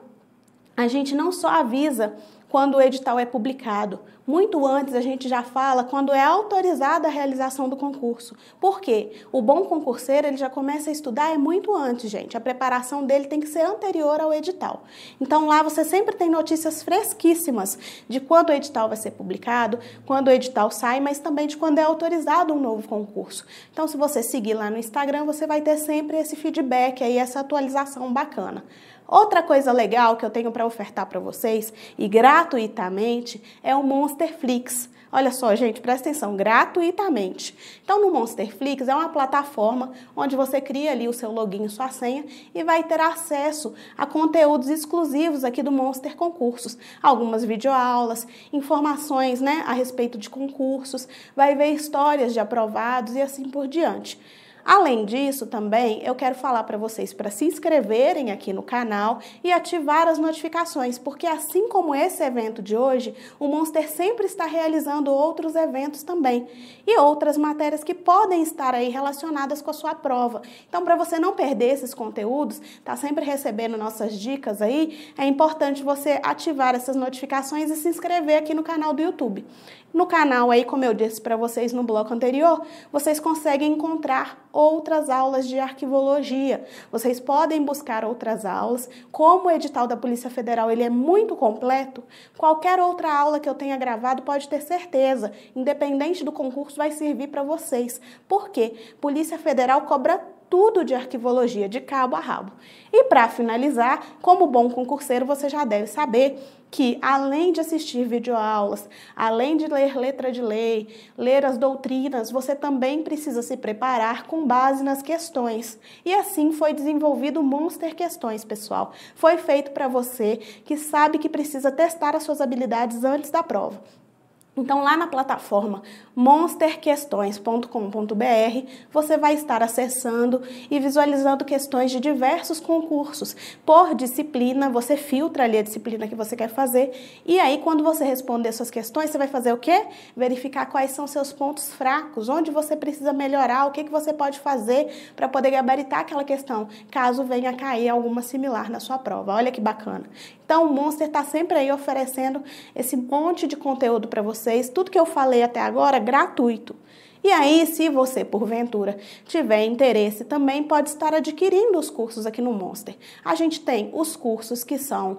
a gente não só avisa quando o edital é publicado. Muito antes a gente já fala quando é autorizada a realização do concurso. Por quê? O bom concurseiro ele já começa a estudar muito antes, gente. A preparação dele tem que ser anterior ao edital. Então lá você sempre tem notícias fresquíssimas de quando o edital vai ser publicado, quando o edital sai, mas também de quando é autorizado um novo concurso. Então se você seguir lá no Instagram, você vai ter sempre esse feedback aí, essa atualização bacana. Outra coisa legal que eu tenho para ofertar para vocês, e gratuitamente, é o Monsterflix. Olha só, gente, presta atenção, gratuitamente. Então, no Monsterflix é uma plataforma onde você cria ali o seu login e sua senha e vai ter acesso a conteúdos exclusivos aqui do Monster Concursos. Algumas videoaulas, informações, né, a respeito de concursos, vai ver histórias de aprovados e assim por diante. Além disso, também, eu quero falar para vocês para se inscreverem aqui no canal e ativar as notificações, porque assim como esse evento de hoje, o Monster sempre está realizando outros eventos também e outras matérias que podem estar aí relacionadas com a sua prova. Então, para você não perder esses conteúdos, tá sempre recebendo nossas dicas aí, é importante você ativar essas notificações e se inscrever aqui no canal do YouTube. No canal aí, como eu disse para vocês no bloco anterior, vocês conseguem encontrar outras aulas de arquivologia. Vocês podem buscar outras aulas. Como o edital da Polícia Federal ele é muito completo, qualquer outra aula que eu tenha gravado pode ter certeza, independente do concurso, vai servir para vocês. Por quê? Polícia Federal cobra tudo de arquivologia, de cabo a rabo. E para finalizar, como bom concurseiro, você já deve saber que, além de assistir videoaulas, além de ler letra de lei, ler as doutrinas, você também precisa se preparar com base nas questões. E assim foi desenvolvido o Monster Questões, pessoal. Foi feito para você que sabe que precisa testar as suas habilidades antes da prova. Então, lá na plataforma monsterquestões.com.br, você vai estar acessando e visualizando questões de diversos concursos. Por disciplina, você filtra ali a disciplina que você quer fazer. E aí, quando você responder suas questões, você vai fazer o quê? Verificar quais são seus pontos fracos, onde você precisa melhorar, o que você pode fazer para poder gabaritar aquela questão, caso venha a cair alguma similar na sua prova. Olha que bacana. Então, o Monster está sempre aí oferecendo esse monte de conteúdo para vocês. Tudo que eu falei até agora, gratuito. E aí, se você, porventura, tiver interesse, também pode estar adquirindo os cursos aqui no Monster. A gente tem os cursos que são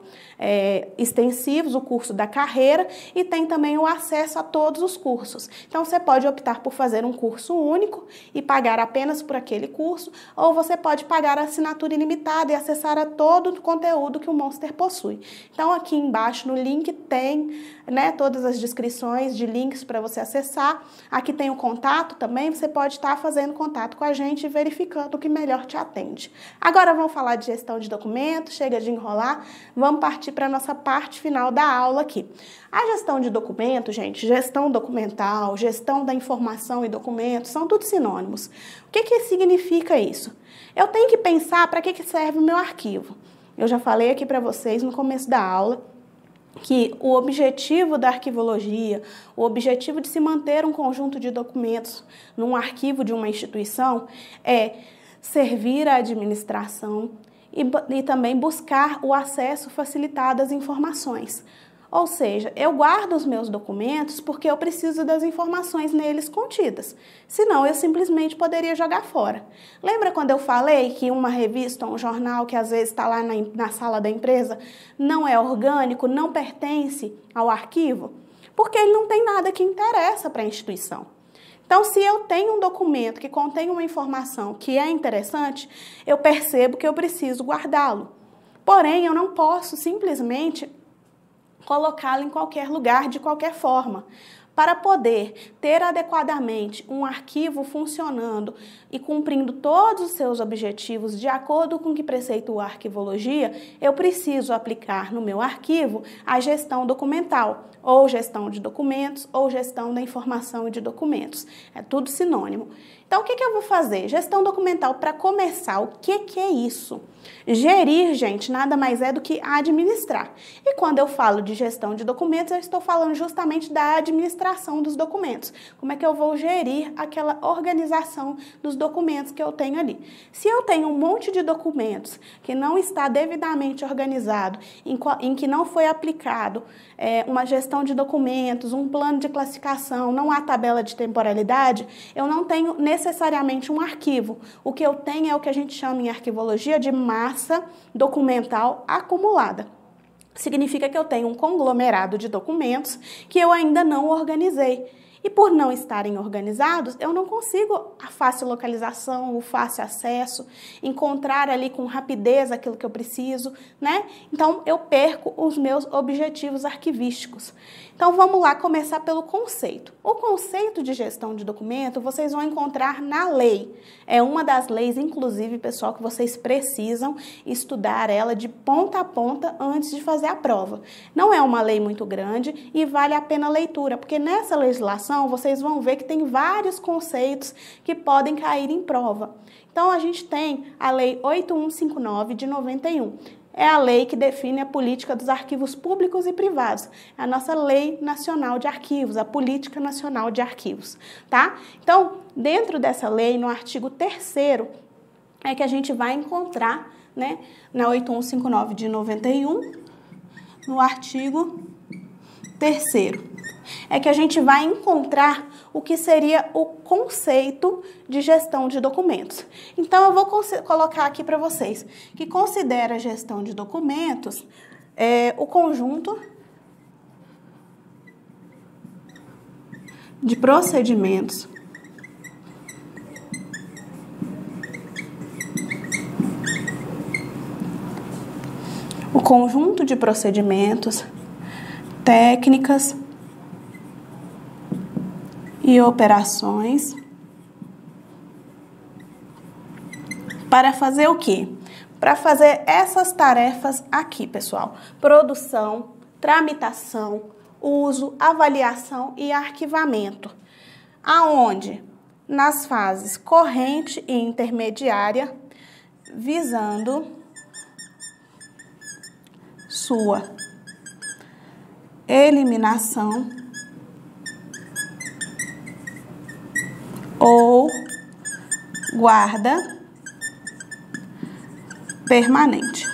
extensivos, o curso da carreira, e tem também o acesso a todos os cursos. Então, você pode optar por fazer um curso único e pagar apenas por aquele curso, ou você pode pagar a assinatura ilimitada e acessar a todo o conteúdo que o Monster possui. Então, aqui embaixo no link tem, né, todas as descrições de links para você acessar. Aqui tem o contato também, você pode estar fazendo contato com a gente e verificando o que melhor te atende. Agora vamos falar de gestão de documentos, chega de enrolar, vamos partir para a nossa parte final da aula aqui. A gestão de documentos, gente, gestão documental, gestão da informação e documentos, são tudo sinônimos. O que significa isso? Eu tenho que pensar para que serve o meu arquivo. Eu já falei aqui para vocês no começo da aula que o objetivo da arquivologia, o objetivo de se manter um conjunto de documentos num arquivo de uma instituição é servir à administração e também buscar o acesso facilitado às informações. Ou seja, eu guardo os meus documentos porque eu preciso das informações neles contidas. Senão, eu simplesmente poderia jogar fora. Lembra quando eu falei que uma revista ou um jornal que às vezes está lá na sala da empresa não é orgânico, não pertence ao arquivo? Porque ele não tem nada que interessa para a instituição. Então, se eu tenho um documento que contém uma informação que é interessante, eu percebo que eu preciso guardá-lo. Porém, eu não posso simplesmente colocá-lo em qualquer lugar, de qualquer forma. Para poder ter adequadamente um arquivo funcionando e cumprindo todos os seus objetivos de acordo com o que preceitua a arquivologia, eu preciso aplicar no meu arquivo a gestão documental, ou gestão de documentos, ou gestão da informação e de documentos. É tudo sinônimo. Então, o que eu vou fazer? Gestão documental, para começar, o que é isso? Gerir, gente, nada mais é do que administrar. E quando eu falo de gestão de documentos, eu estou falando justamente da administração dos documentos. Como é que eu vou gerir aquela organização dos documentos que eu tenho ali? Se eu tenho um monte de documentos que não está devidamente organizado, em que não foi aplicado uma gestão de documentos, um plano de classificação, não há tabela de temporalidade, eu não tenho necessariamente um arquivo. O que eu tenho é o que a gente chama em arquivologia de massa documental acumulada. Significa que eu tenho um conglomerado de documentos que eu ainda não organizei. E por não estarem organizados, eu não consigo a fácil localização, o fácil acesso, encontrar ali com rapidez aquilo que eu preciso, né? Então, eu perco os meus objetivos arquivísticos. Então, vamos lá começar pelo conceito. O conceito de gestão de documento, vocês vão encontrar na lei. É uma das leis, inclusive, pessoal, que vocês precisam estudar ela de ponta a ponta antes de fazer a prova. Não é uma lei muito grande e vale a pena a leitura, porque nessa legislação vocês vão ver que tem vários conceitos que podem cair em prova. Então, a gente tem a Lei 8159 de 91. É a lei que define a política dos arquivos públicos e privados. É a nossa Lei Nacional de Arquivos, a Política Nacional de Arquivos, tá? Então, dentro dessa lei, no artigo 3º, é que a gente vai encontrar, né, na 8159 de 91, no artigo 3º, é que a gente vai encontrar o que seria o conceito de gestão de documentos. Então, eu vou colocar aqui para vocês que considera a gestão de documentos o conjunto de procedimentos técnicas e operações para fazer o quê? Para fazer essas tarefas aqui, pessoal. Produção, tramitação, uso, avaliação e arquivamento. Aonde? Nas fases corrente e intermediária, visando sua eliminação ou guarda permanente.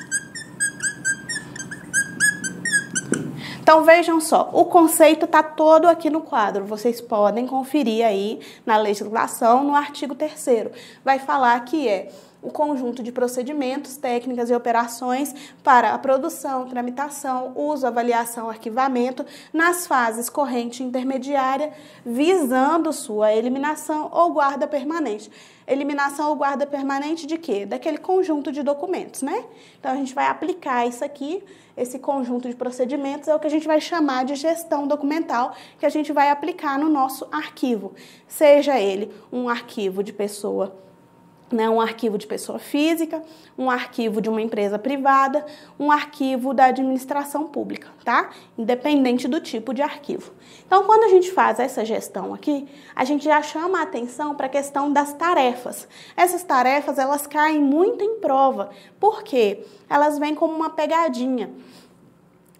Então, vejam só, o conceito está todo aqui no quadro. Vocês podem conferir aí na legislação, no artigo 3º. Vai falar que é o conjunto de procedimentos, técnicas e operações para a produção, tramitação, uso, avaliação, arquivamento nas fases corrente e intermediária, visando sua eliminação ou guarda permanente. Eliminação ou guarda permanente de quê? Daquele conjunto de documentos, né? Então, a gente vai aplicar isso aqui, esse conjunto de procedimentos é o que a gente vai chamar de gestão documental, que a gente vai aplicar no nosso arquivo. Seja ele um arquivo de pessoa, um arquivo de pessoa física, um arquivo de uma empresa privada, um arquivo da administração pública, tá? Independente do tipo de arquivo. Então, quando a gente faz essa gestão aqui, a gente já chama a atenção para a questão das tarefas. Essas tarefas, elas caem muito em prova. Por quê? Elas vêm como uma pegadinha.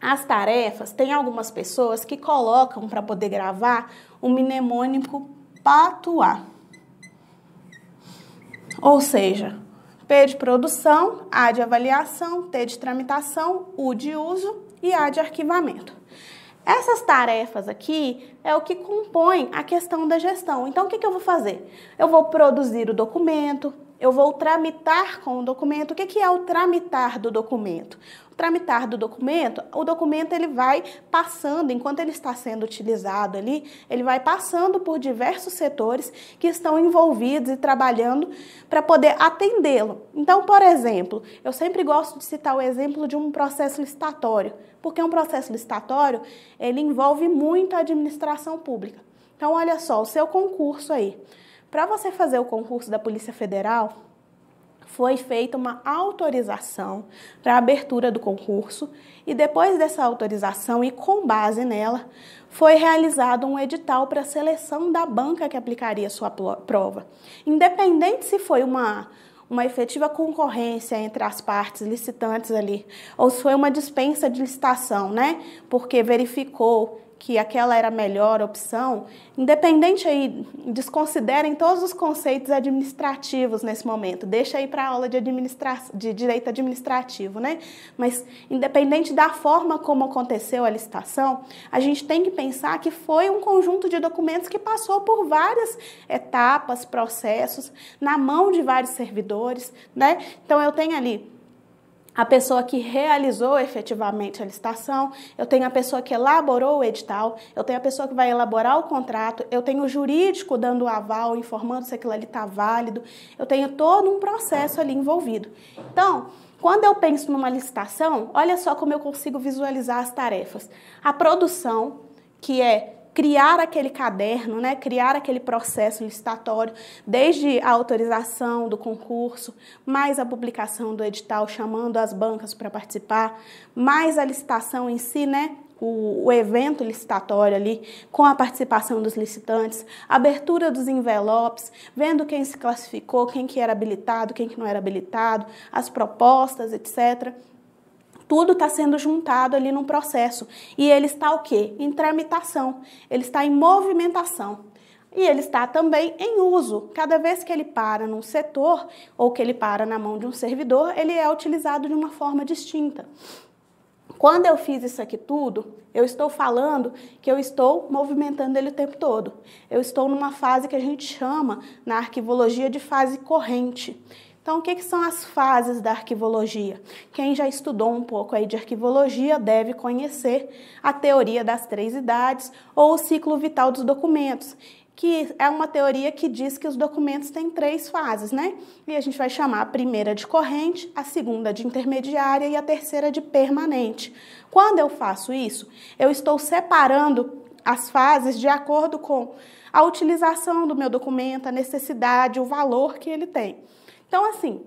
As tarefas, tem algumas pessoas que colocam para poder gravar o mnemônico PATUA. Ou seja, P de produção, A de avaliação, T de tramitação, U de uso e A de arquivamento. Essas tarefas aqui é o que compõe a questão da gestão. Então, o que eu vou fazer? Eu vou produzir o documento, eu vou tramitar com o documento. O que é o tramitar do documento? Tramitar do documento, o documento ele vai passando, enquanto ele está sendo utilizado ali, ele vai passando por diversos setores que estão envolvidos e trabalhando para poder atendê-lo. Então, por exemplo, eu sempre gosto de citar o exemplo de um processo licitatório, porque um processo licitatório, ele envolve muito a administração pública. Então, olha só, o seu concurso aí. Para você fazer o concurso da Polícia Federal, foi feita uma autorização para a abertura do concurso e depois dessa autorização e com base nela, foi realizado um edital para a seleção da banca que aplicaria sua prova. Independente se foi uma efetiva concorrência entre as partes licitantes ali, ou se foi uma dispensa de licitação, né? Porque verificou que aquela era a melhor opção, independente aí, desconsiderem todos os conceitos administrativos nesse momento, deixa aí para a aula de direito administrativo, né? Mas, independente da forma como aconteceu a licitação, a gente tem que pensar que foi um conjunto de documentos que passou por várias etapas, processos, na mão de vários servidores, né? Então, eu tenho ali a pessoa que realizou efetivamente a licitação, eu tenho a pessoa que elaborou o edital, eu tenho a pessoa que vai elaborar o contrato, eu tenho o jurídico dando o aval, informando se aquilo ali está válido, eu tenho todo um processo ali envolvido. Então, quando eu penso numa licitação, olha só como eu consigo visualizar as tarefas. A produção, que é criar aquele caderno, né? Criar aquele processo licitatório, desde a autorização do concurso, mais a publicação do edital, chamando as bancas para participar, mais a licitação em si, né? O evento licitatório ali, com a participação dos licitantes, abertura dos envelopes, vendo quem se classificou, quem que era habilitado, quem que não era habilitado, as propostas, etc., tudo está sendo juntado ali num processo. E ele está o quê? Em tramitação. Ele está em movimentação. E ele está também em uso. Cada vez que ele para num setor ou que ele para na mão de um servidor, ele é utilizado de uma forma distinta. Quando eu fiz isso aqui tudo, eu estou falando que eu estou movimentando ele o tempo todo. Eu estou numa fase que a gente chama, na arquivologia, de fase corrente. Então, o que são as fases da arquivologia? Quem já estudou um pouco aí de arquivologia deve conhecer a teoria das 3 idades ou o ciclo vital dos documentos, que é uma teoria que diz que os documentos têm 3 fases, né? E a gente vai chamar a primeira de corrente, a segunda de intermediária e a terceira de permanente. Quando eu faço isso, eu estou separando as fases de acordo com a utilização do meu documento, a necessidade, o valor que ele tem. Então, assim,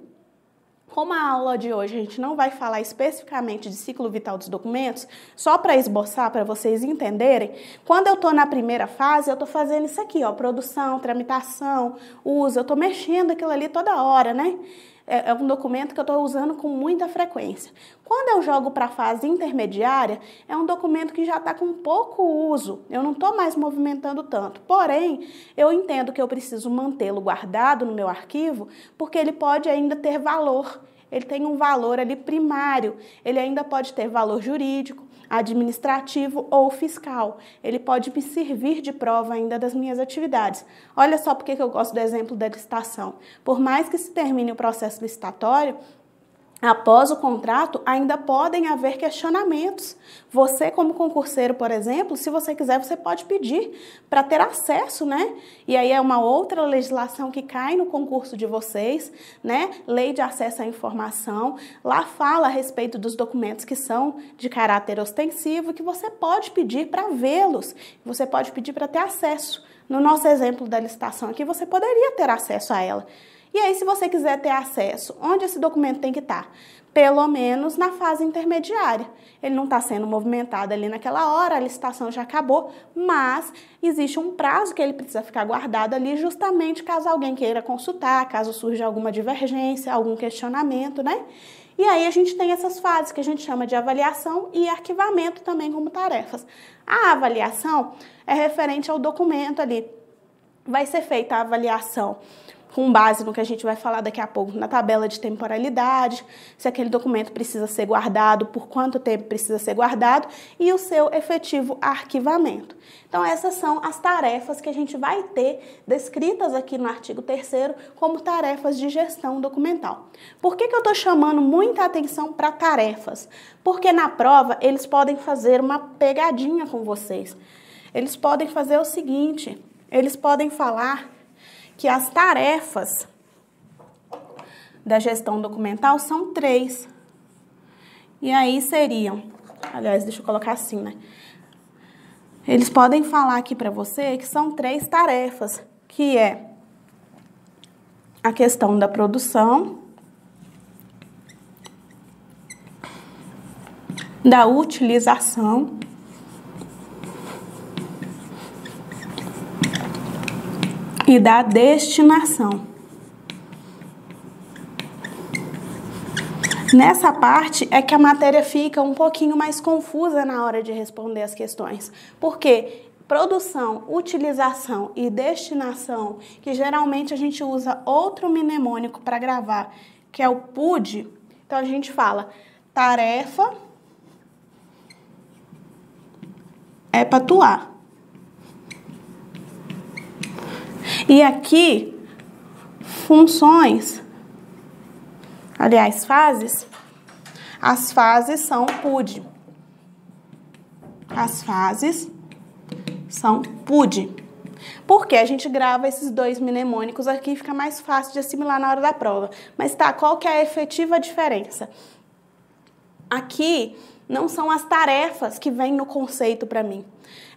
como a aula de hoje a gente não vai falar especificamente de ciclo vital dos documentos, só para esboçar, para vocês entenderem, quando eu estou na primeira fase, eu estou fazendo isso aqui, ó, produção, tramitação, uso, eu estou mexendo aquilo ali toda hora, né? É um documento que eu estou usando com muita frequência. Quando eu jogo para a fase intermediária, é um documento que já está com pouco uso, eu não estou mais movimentando tanto. Porém, eu entendo que eu preciso mantê-lo guardado no meu arquivo, porque ele pode ainda ter valor. Ele tem um valor ali primário, ele ainda pode ter valor jurídico, administrativo ou fiscal. Ele pode me servir de prova ainda das minhas atividades. Olha só porque eu gosto do exemplo da licitação. Por mais que se termine o processo licitatório, após o contrato, ainda podem haver questionamentos. Você, como concurseiro, por exemplo, se você quiser, você pode pedir para ter acesso, né? E aí é uma outra legislação que cai no concurso de vocês, né? Lei de acesso à informação. Lá fala a respeito dos documentos que são de caráter ostensivo, que você pode pedir para vê-los. Você pode pedir para ter acesso. No nosso exemplo da licitação aqui, você poderia ter acesso a ela. E aí, se você quiser ter acesso, onde esse documento tem que estar? Pelo menos na fase intermediária. Ele não está sendo movimentado ali naquela hora, a licitação já acabou, mas existe um prazo que ele precisa ficar guardado ali justamente caso alguém queira consultar, caso surja alguma divergência, algum questionamento, né? E aí a gente tem essas fases que a gente chama de avaliação e arquivamento também como tarefas. A avaliação é referente ao documento ali. Vai ser feita a avaliação com base no que a gente vai falar daqui a pouco, na tabela de temporalidade, se aquele documento precisa ser guardado, por quanto tempo precisa ser guardado e o seu efetivo arquivamento. Então, essas são as tarefas que a gente vai ter descritas aqui no artigo 3º como tarefas de gestão documental. Por que eu estou chamando muita atenção para tarefas? Porque na prova eles podem fazer uma pegadinha com vocês. Eles podem fazer o seguinte, eles podem falar que as tarefas da gestão documental são 3. E aí seriam, aliás, deixa eu colocar assim, né? Eles podem falar aqui para você que são 3 tarefas, que é a questão da produção, da utilização e da destinação. Nessa parte é que a matéria fica um pouquinho mais confusa na hora de responder as questões. Porque produção, utilização e destinação, que geralmente a gente usa outro mnemônico para gravar, que é o PUD, então a gente fala tarefa é para atuar. E aqui, funções, aliás, fases, as fases são PUD. As fases são PUD. Porque a gente grava esses 2 mnemônicos aqui, fica mais fácil de assimilar na hora da prova. Mas tá, qual que é a efetiva diferença? Aqui não são as tarefas que vêm no conceito para mim.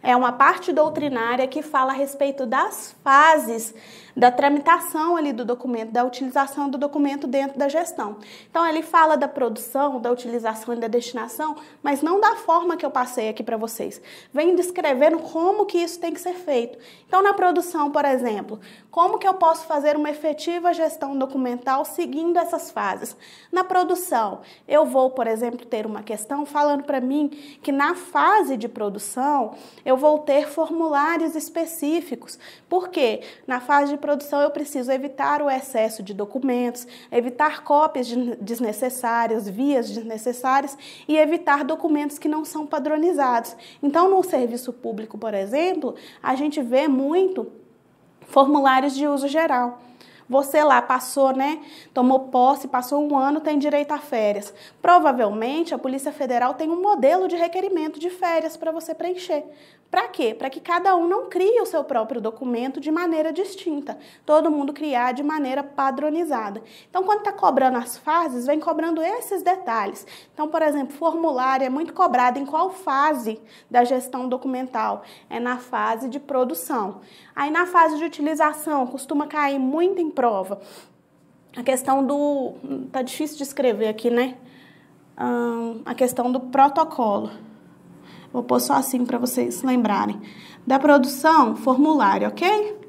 É uma parte doutrinária que fala a respeito das fases da tramitação ali do documento, da utilização do documento dentro da gestão. Então, ele fala da produção, da utilização e da destinação, mas não da forma que eu passei aqui para vocês. Vem descrevendo como que isso tem que ser feito. Então, na produção, por exemplo, como que eu posso fazer uma efetiva gestão documental seguindo essas fases? Na produção, eu vou, por exemplo, ter uma questão falando para mim que na fase de produção, eu vou ter formulários específicos. Por quê? Na fase de produção eu preciso evitar o excesso de documentos, evitar cópias desnecessárias, vias desnecessárias e evitar documentos que não são padronizados. Então, no serviço público, por exemplo, a gente vê muito formulários de uso geral. Você lá passou, né? Tomou posse, passou um ano, tem direito a férias. Provavelmente a Polícia Federal tem um modelo de requerimento de férias para você preencher. Para quê? Para que cada um não crie o seu próprio documento de maneira distinta. Todo mundo criar de maneira padronizada. Então, quando está cobrando as fases, vem cobrando esses detalhes. Então, por exemplo, formulário é muito cobrado em qual fase da gestão documental? É na fase de produção. Aí, na fase de utilização, costuma cair muito em prova. A questão do... Tá difícil de escrever aqui, né? A questão do protocolo. Vou pôr só assim para vocês lembrarem. Da produção, formulário, ok?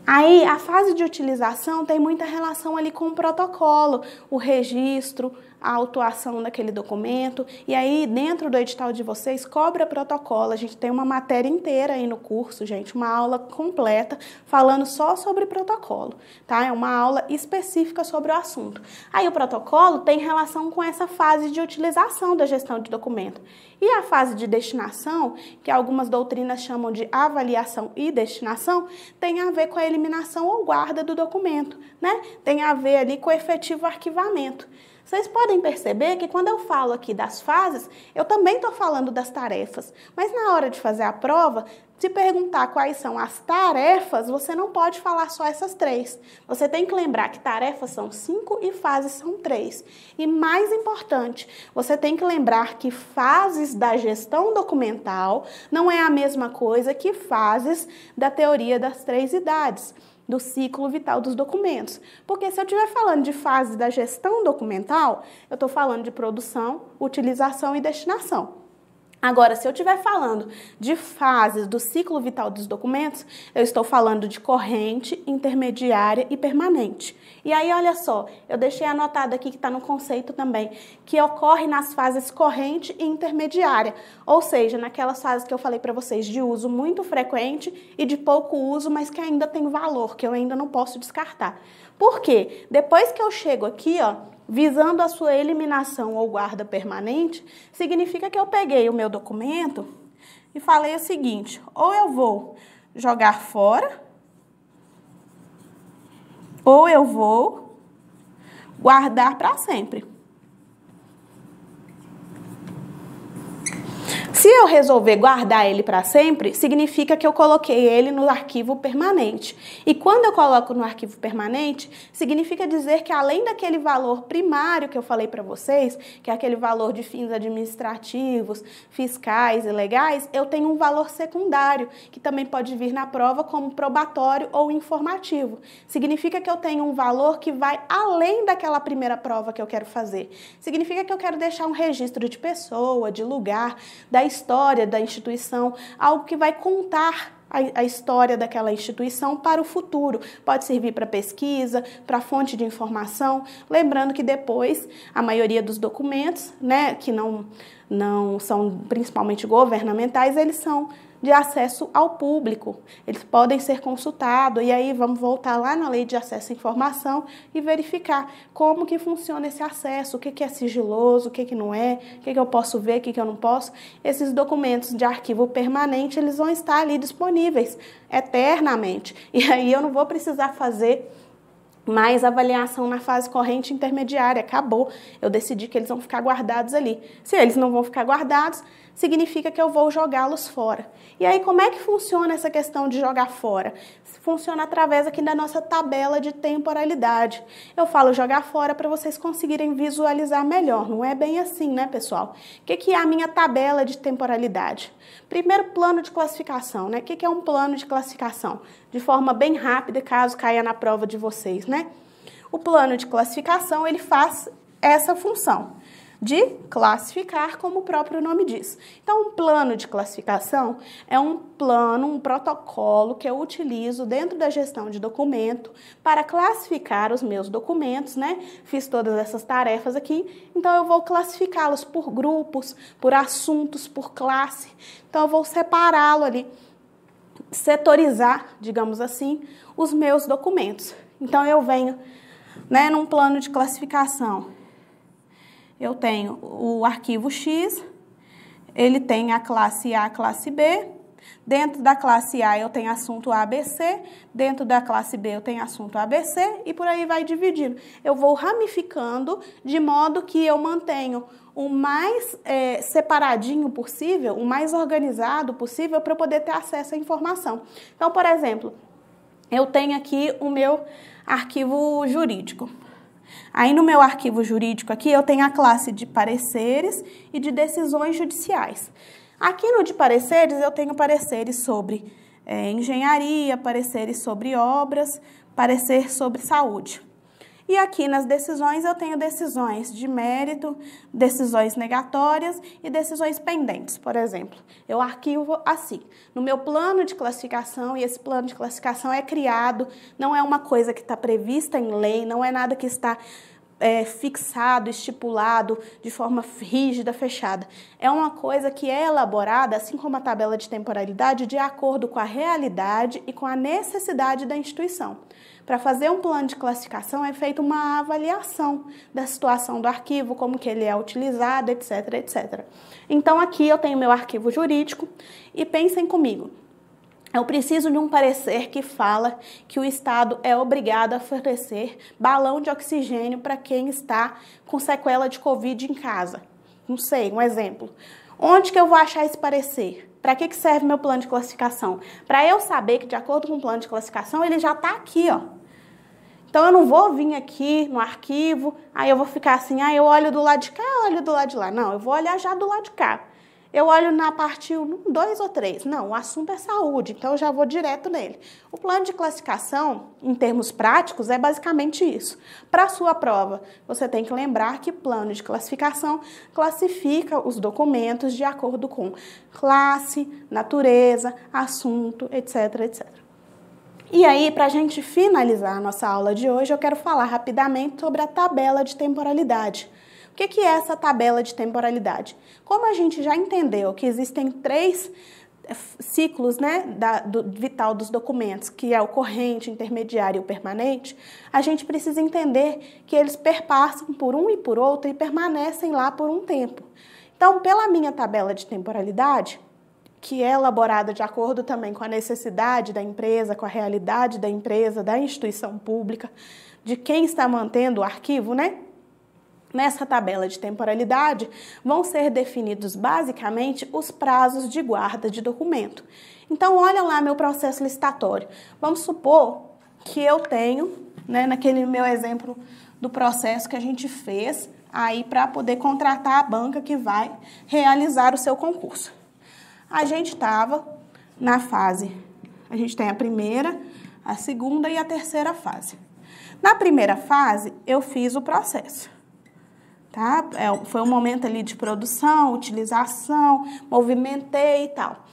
Aí, a fase de utilização tem muita relação ali com o protocolo, o registro, a autuação daquele documento. E aí, dentro do edital de vocês, cobra protocolo. A gente tem uma matéria inteira aí no curso, gente, uma aula completa falando só sobre protocolo, tá? É uma aula específica sobre o assunto. Aí, o protocolo tem relação com essa fase de utilização da gestão de documento. E a fase de destinação, que algumas doutrinas chamam de avaliação e destinação, tem a ver com a eliminação ou guarda do documento, né? Tem a ver ali com o efetivo arquivamento. Vocês podem perceber que quando eu falo aqui das fases, eu também estou falando das tarefas. Mas na hora de fazer a prova, se perguntar quais são as tarefas, você não pode falar só essas 3. Você tem que lembrar que tarefas são 5 e fases são 3. E mais importante, você tem que lembrar que fases da gestão documental não é a mesma coisa que fases da teoria das 3 idades, do ciclo vital dos documentos. Porque se eu estiver falando de fase da gestão documental, eu estou falando de produção, utilização e destinação. Agora, se eu estiver falando de fases do ciclo vital dos documentos, eu estou falando de corrente, intermediária e permanente. E aí, olha só, eu deixei anotado aqui que está no conceito também, que ocorre nas fases corrente e intermediária, ou seja, naquelas fases que eu falei para vocês de uso muito frequente e de pouco uso, mas que ainda tem valor, que eu ainda não posso descartar. Por quê? Depois que eu chego aqui, ó, visando a sua eliminação ou guarda permanente, significa que eu peguei o meu documento e falei o seguinte: ou eu vou jogar fora, ou eu vou guardar para sempre. Se eu resolver guardar ele para sempre, significa que eu coloquei ele no arquivo permanente. E quando eu coloco no arquivo permanente, significa dizer que além daquele valor primário que eu falei para vocês, que é aquele valor de fins administrativos, fiscais e legais, eu tenho um valor secundário, que também pode vir na prova como probatório ou informativo. Significa que eu tenho um valor que vai além daquela primeira prova que eu quero fazer. Significa que eu quero deixar um registro de pessoa, de lugar, da história da instituição, algo que vai contar a história daquela instituição para o futuro. Pode servir para pesquisa, para fonte de informação, lembrando que depois a maioria dos documentos, né, que não são principalmente governamentais, eles são de acesso ao público. Eles podem ser consultados, e aí vamos voltar lá na Lei de Acesso à Informação e verificar como que funciona esse acesso, o que é sigiloso, o que não é, o que eu posso ver, o que eu não posso. Esses documentos de arquivo permanente, eles vão estar ali disponíveis eternamente. E aí eu não vou precisar fazer mais avaliação na fase corrente intermediária, acabou. Eu decidi que eles vão ficar guardados ali. Se eles não vão ficar guardados, significa que eu vou jogá-los fora. E aí, como é que funciona essa questão de jogar fora? Funciona através aqui da nossa tabela de temporalidade. Eu falo jogar fora para vocês conseguirem visualizar melhor. Não é bem assim, né, pessoal? O que é a minha tabela de temporalidade? Primeiro, plano de classificação, né? O que é um plano de classificação? De forma bem rápida, caso caia na prova de vocês, né? O plano de classificação, ele faz essa função. de classificar, como o próprio nome diz. Então, um plano de classificação é um plano, um protocolo que eu utilizo dentro da gestão de documento para classificar os meus documentos, né? Fiz todas essas tarefas aqui, então eu vou classificá-los por grupos, por assuntos, por classe. Então, eu vou separá-lo ali, setorizar, digamos assim, os meus documentos. Então, eu venho, né, num plano de classificação. Eu tenho o arquivo X, ele tem a classe A, a classe B. Dentro da classe A eu tenho assunto ABC, dentro da classe B eu tenho assunto ABC e por aí vai dividindo. Eu vou ramificando de modo que eu mantenho o mais separadinho possível, o mais organizado possível para eu poder ter acesso à informação. Então, por exemplo, eu tenho aqui o meu arquivo jurídico. Aí no meu arquivo jurídico aqui eu tenho a classe de pareceres e de decisões judiciais. Aqui no de pareceres eu tenho pareceres sobre engenharia, pareceres sobre obras, parecer sobre saúde. E aqui nas decisões eu tenho decisões de mérito, decisões negatórias e decisões pendentes, por exemplo. Eu arquivo assim. No meu plano de classificação, e esse plano de classificação é criado, não é uma coisa que está prevista em lei, não é nada que está fixado, estipulado de forma rígida, fechada. É uma coisa que é elaborada, assim como a tabela de temporalidade, de acordo com a realidade e com a necessidade da instituição. Para fazer um plano de classificação é feita uma avaliação da situação do arquivo, como que ele é utilizado, etc, etc. Então aqui eu tenho meu arquivo jurídico e pensem comigo. Eu preciso de um parecer que fala que o Estado é obrigado a oferecer balão de oxigênio para quem está com sequela de Covid em casa. Não sei, um exemplo. Onde que eu vou achar esse parecer? Para que serve meu plano de classificação? Para eu saber que, de acordo com o plano de classificação, ele já está aqui, ó. Então, eu não vou vir aqui no arquivo, aí eu vou ficar assim, eu olho do lado de cá, olho do lado de lá. Não, eu vou olhar já do lado de cá. Eu olho na parte 1, 2 ou 3. Não, o assunto é saúde, então eu já vou direto nele. O plano de classificação, em termos práticos, é basicamente isso. Para a sua prova, você tem que lembrar que plano de classificação classifica os documentos de acordo com classe, natureza, assunto, etc, etc. E aí, para a gente finalizar a nossa aula de hoje, eu quero falar rapidamente sobre a tabela de temporalidade. O que é essa tabela de temporalidade? Como a gente já entendeu que existem 3 ciclos, né, vital dos documentos, que é o corrente, intermediário e o permanente, a gente precisa entender que eles perpassam por um e por outro e permanecem lá por um tempo. Então, pela minha tabela de temporalidade, que é elaborada de acordo também com a necessidade da empresa, com a realidade da empresa, da instituição pública, de quem está mantendo o arquivo, né? Nessa tabela de temporalidade, vão ser definidos basicamente os prazos de guarda de documento. Então, olha lá meu processo licitatório. Vamos supor que eu tenho, né, naquele meu exemplo do processo que a gente fez, aí para poder contratar a banca que vai realizar o seu concurso. A gente estava na fase, a gente tem a primeira, a segunda e a terceira fase. Na primeira fase, eu fiz o processo. Tá? Foi um momento ali de produção, utilização, movimentei e tal.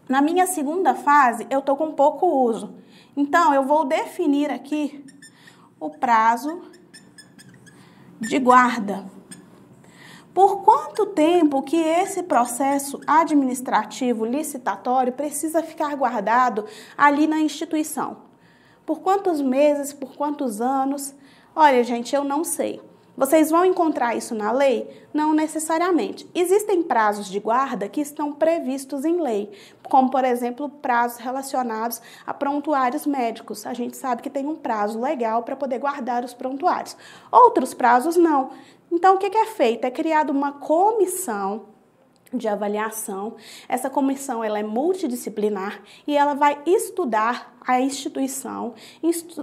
Na minha segunda fase, eu estou com pouco uso. Então, eu vou definir aqui o prazo de guarda. Por quanto tempo que esse processo administrativo licitatório precisa ficar guardado ali na instituição? Por quantos meses, por quantos anos? Olha, gente, eu não sei. Vocês vão encontrar isso na lei? Não necessariamente. Existem prazos de guarda que estão previstos em lei, como, por exemplo, prazos relacionados a prontuários médicos. A gente sabe que tem um prazo legal para poder guardar os prontuários. Outros prazos não. Então, o que é feito? É criada uma comissão de avaliação. Essa comissão ela é multidisciplinar e ela vai estudar a instituição,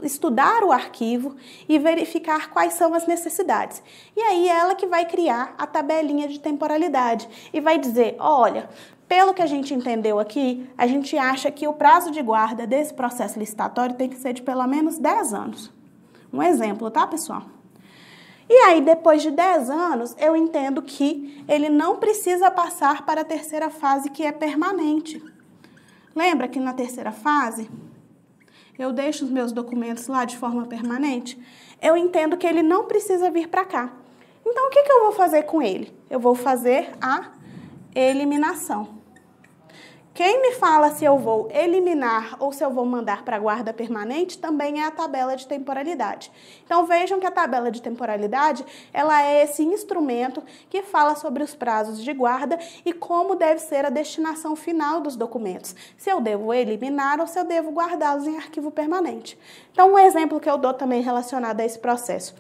estudar o arquivo e verificar quais são as necessidades. E aí ela que vai criar a tabelinha de temporalidade e vai dizer, olha, pelo que a gente entendeu aqui, a gente acha que o prazo de guarda desse processo licitatório tem que ser de pelo menos 10 anos. Um exemplo, tá, pessoal? E aí, depois de 10 anos, eu entendo que ele não precisa passar para a terceira fase, que é permanente. Lembra que na terceira fase, eu deixo os meus documentos lá de forma permanente? Eu entendo que ele não precisa vir para cá. Então, o que eu vou fazer com ele? Eu vou fazer a eliminação. Quem me fala se eu vou eliminar ou se eu vou mandar para a guarda permanente também é a tabela de temporalidade. Então, vejam que a tabela de temporalidade, ela é esse instrumento que fala sobre os prazos de guarda e como deve ser a destinação final dos documentos. Se eu devo eliminar ou se eu devo guardá-los em arquivo permanente. Então, um exemplo que eu dou também relacionado a esse processo.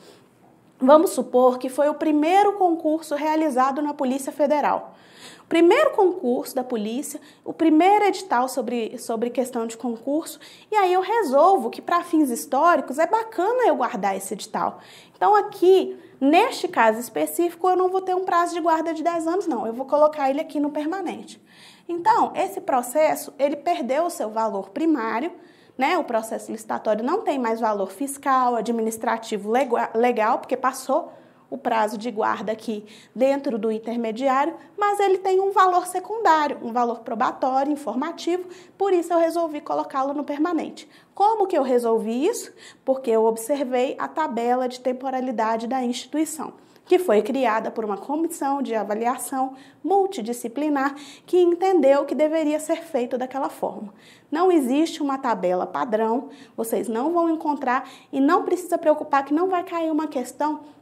Vamos supor que foi o primeiro concurso realizado na Polícia Federal. O primeiro concurso da polícia, o primeiro edital sobre questão de concurso, e aí eu resolvo que para fins históricos é bacana eu guardar esse edital. Então aqui, neste caso específico, eu não vou ter um prazo de guarda de 10 anos, não, eu vou colocar ele aqui no permanente. Então, esse processo, ele perdeu o seu valor primário, né? O processo licitatório não tem mais valor fiscal, administrativo, legal, porque passou o prazo de guarda aqui dentro do intermediário, mas ele tem um valor secundário, um valor probatório, informativo, por isso eu resolvi colocá-lo no permanente. Como que eu resolvi isso? Porque eu observei a tabela de temporalidade da instituição, que foi criada por uma comissão de avaliação multidisciplinar que entendeu que deveria ser feito daquela forma. Não existe uma tabela padrão, vocês não vão encontrar e não precisa preocupar que não vai cair uma questão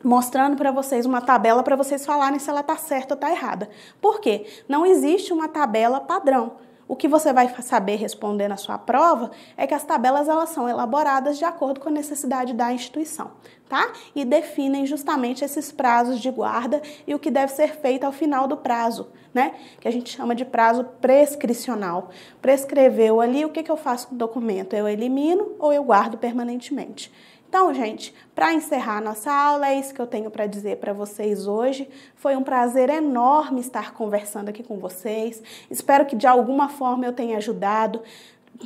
mostrando para vocês uma tabela para vocês falarem se ela está certa ou está errada. Por quê? Não existe uma tabela padrão. O que você vai saber responder na sua prova é que as tabelas elas são elaboradas de acordo com a necessidade da instituição, tá? E definem justamente esses prazos de guarda e o que deve ser feito ao final do prazo, né? Que a gente chama de prazo prescricional. Prescreveu ali, o que eu faço com o documento? Eu elimino ou eu guardo permanentemente? Então, gente, para encerrar a nossa aula, é isso que eu tenho para dizer para vocês hoje. Foi um prazer enorme estar conversando aqui com vocês. Espero que de alguma forma eu tenha ajudado,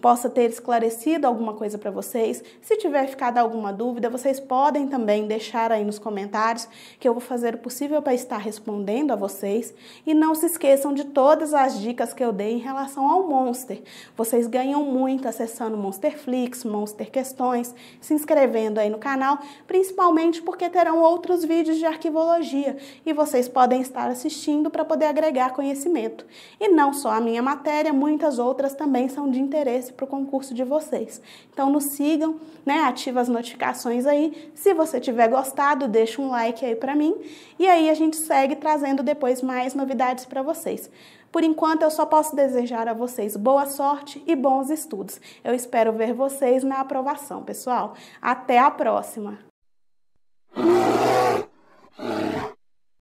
possa ter esclarecido alguma coisa para vocês. Se tiver ficado alguma dúvida, vocês podem também deixar aí nos comentários, que eu vou fazer o possível para estar respondendo a vocês. E não se esqueçam de todas as dicas que eu dei em relação ao Monster. Vocês ganham muito acessando Monsterflix, Monster Questões, se inscrevendo aí no canal, principalmente porque terão outros vídeos de arquivologia e vocês podem estar assistindo para poder agregar conhecimento. E não só a minha matéria, muitas outras também são de interesse para o concurso de vocês. Então nos sigam, né? Ativa as notificações aí. Se você tiver gostado, deixa um like aí para mim. E aí a gente segue trazendo depois mais novidades para vocês. Por enquanto eu só posso desejar a vocês boa sorte e bons estudos. Eu espero ver vocês na aprovação, pessoal. Até a próxima!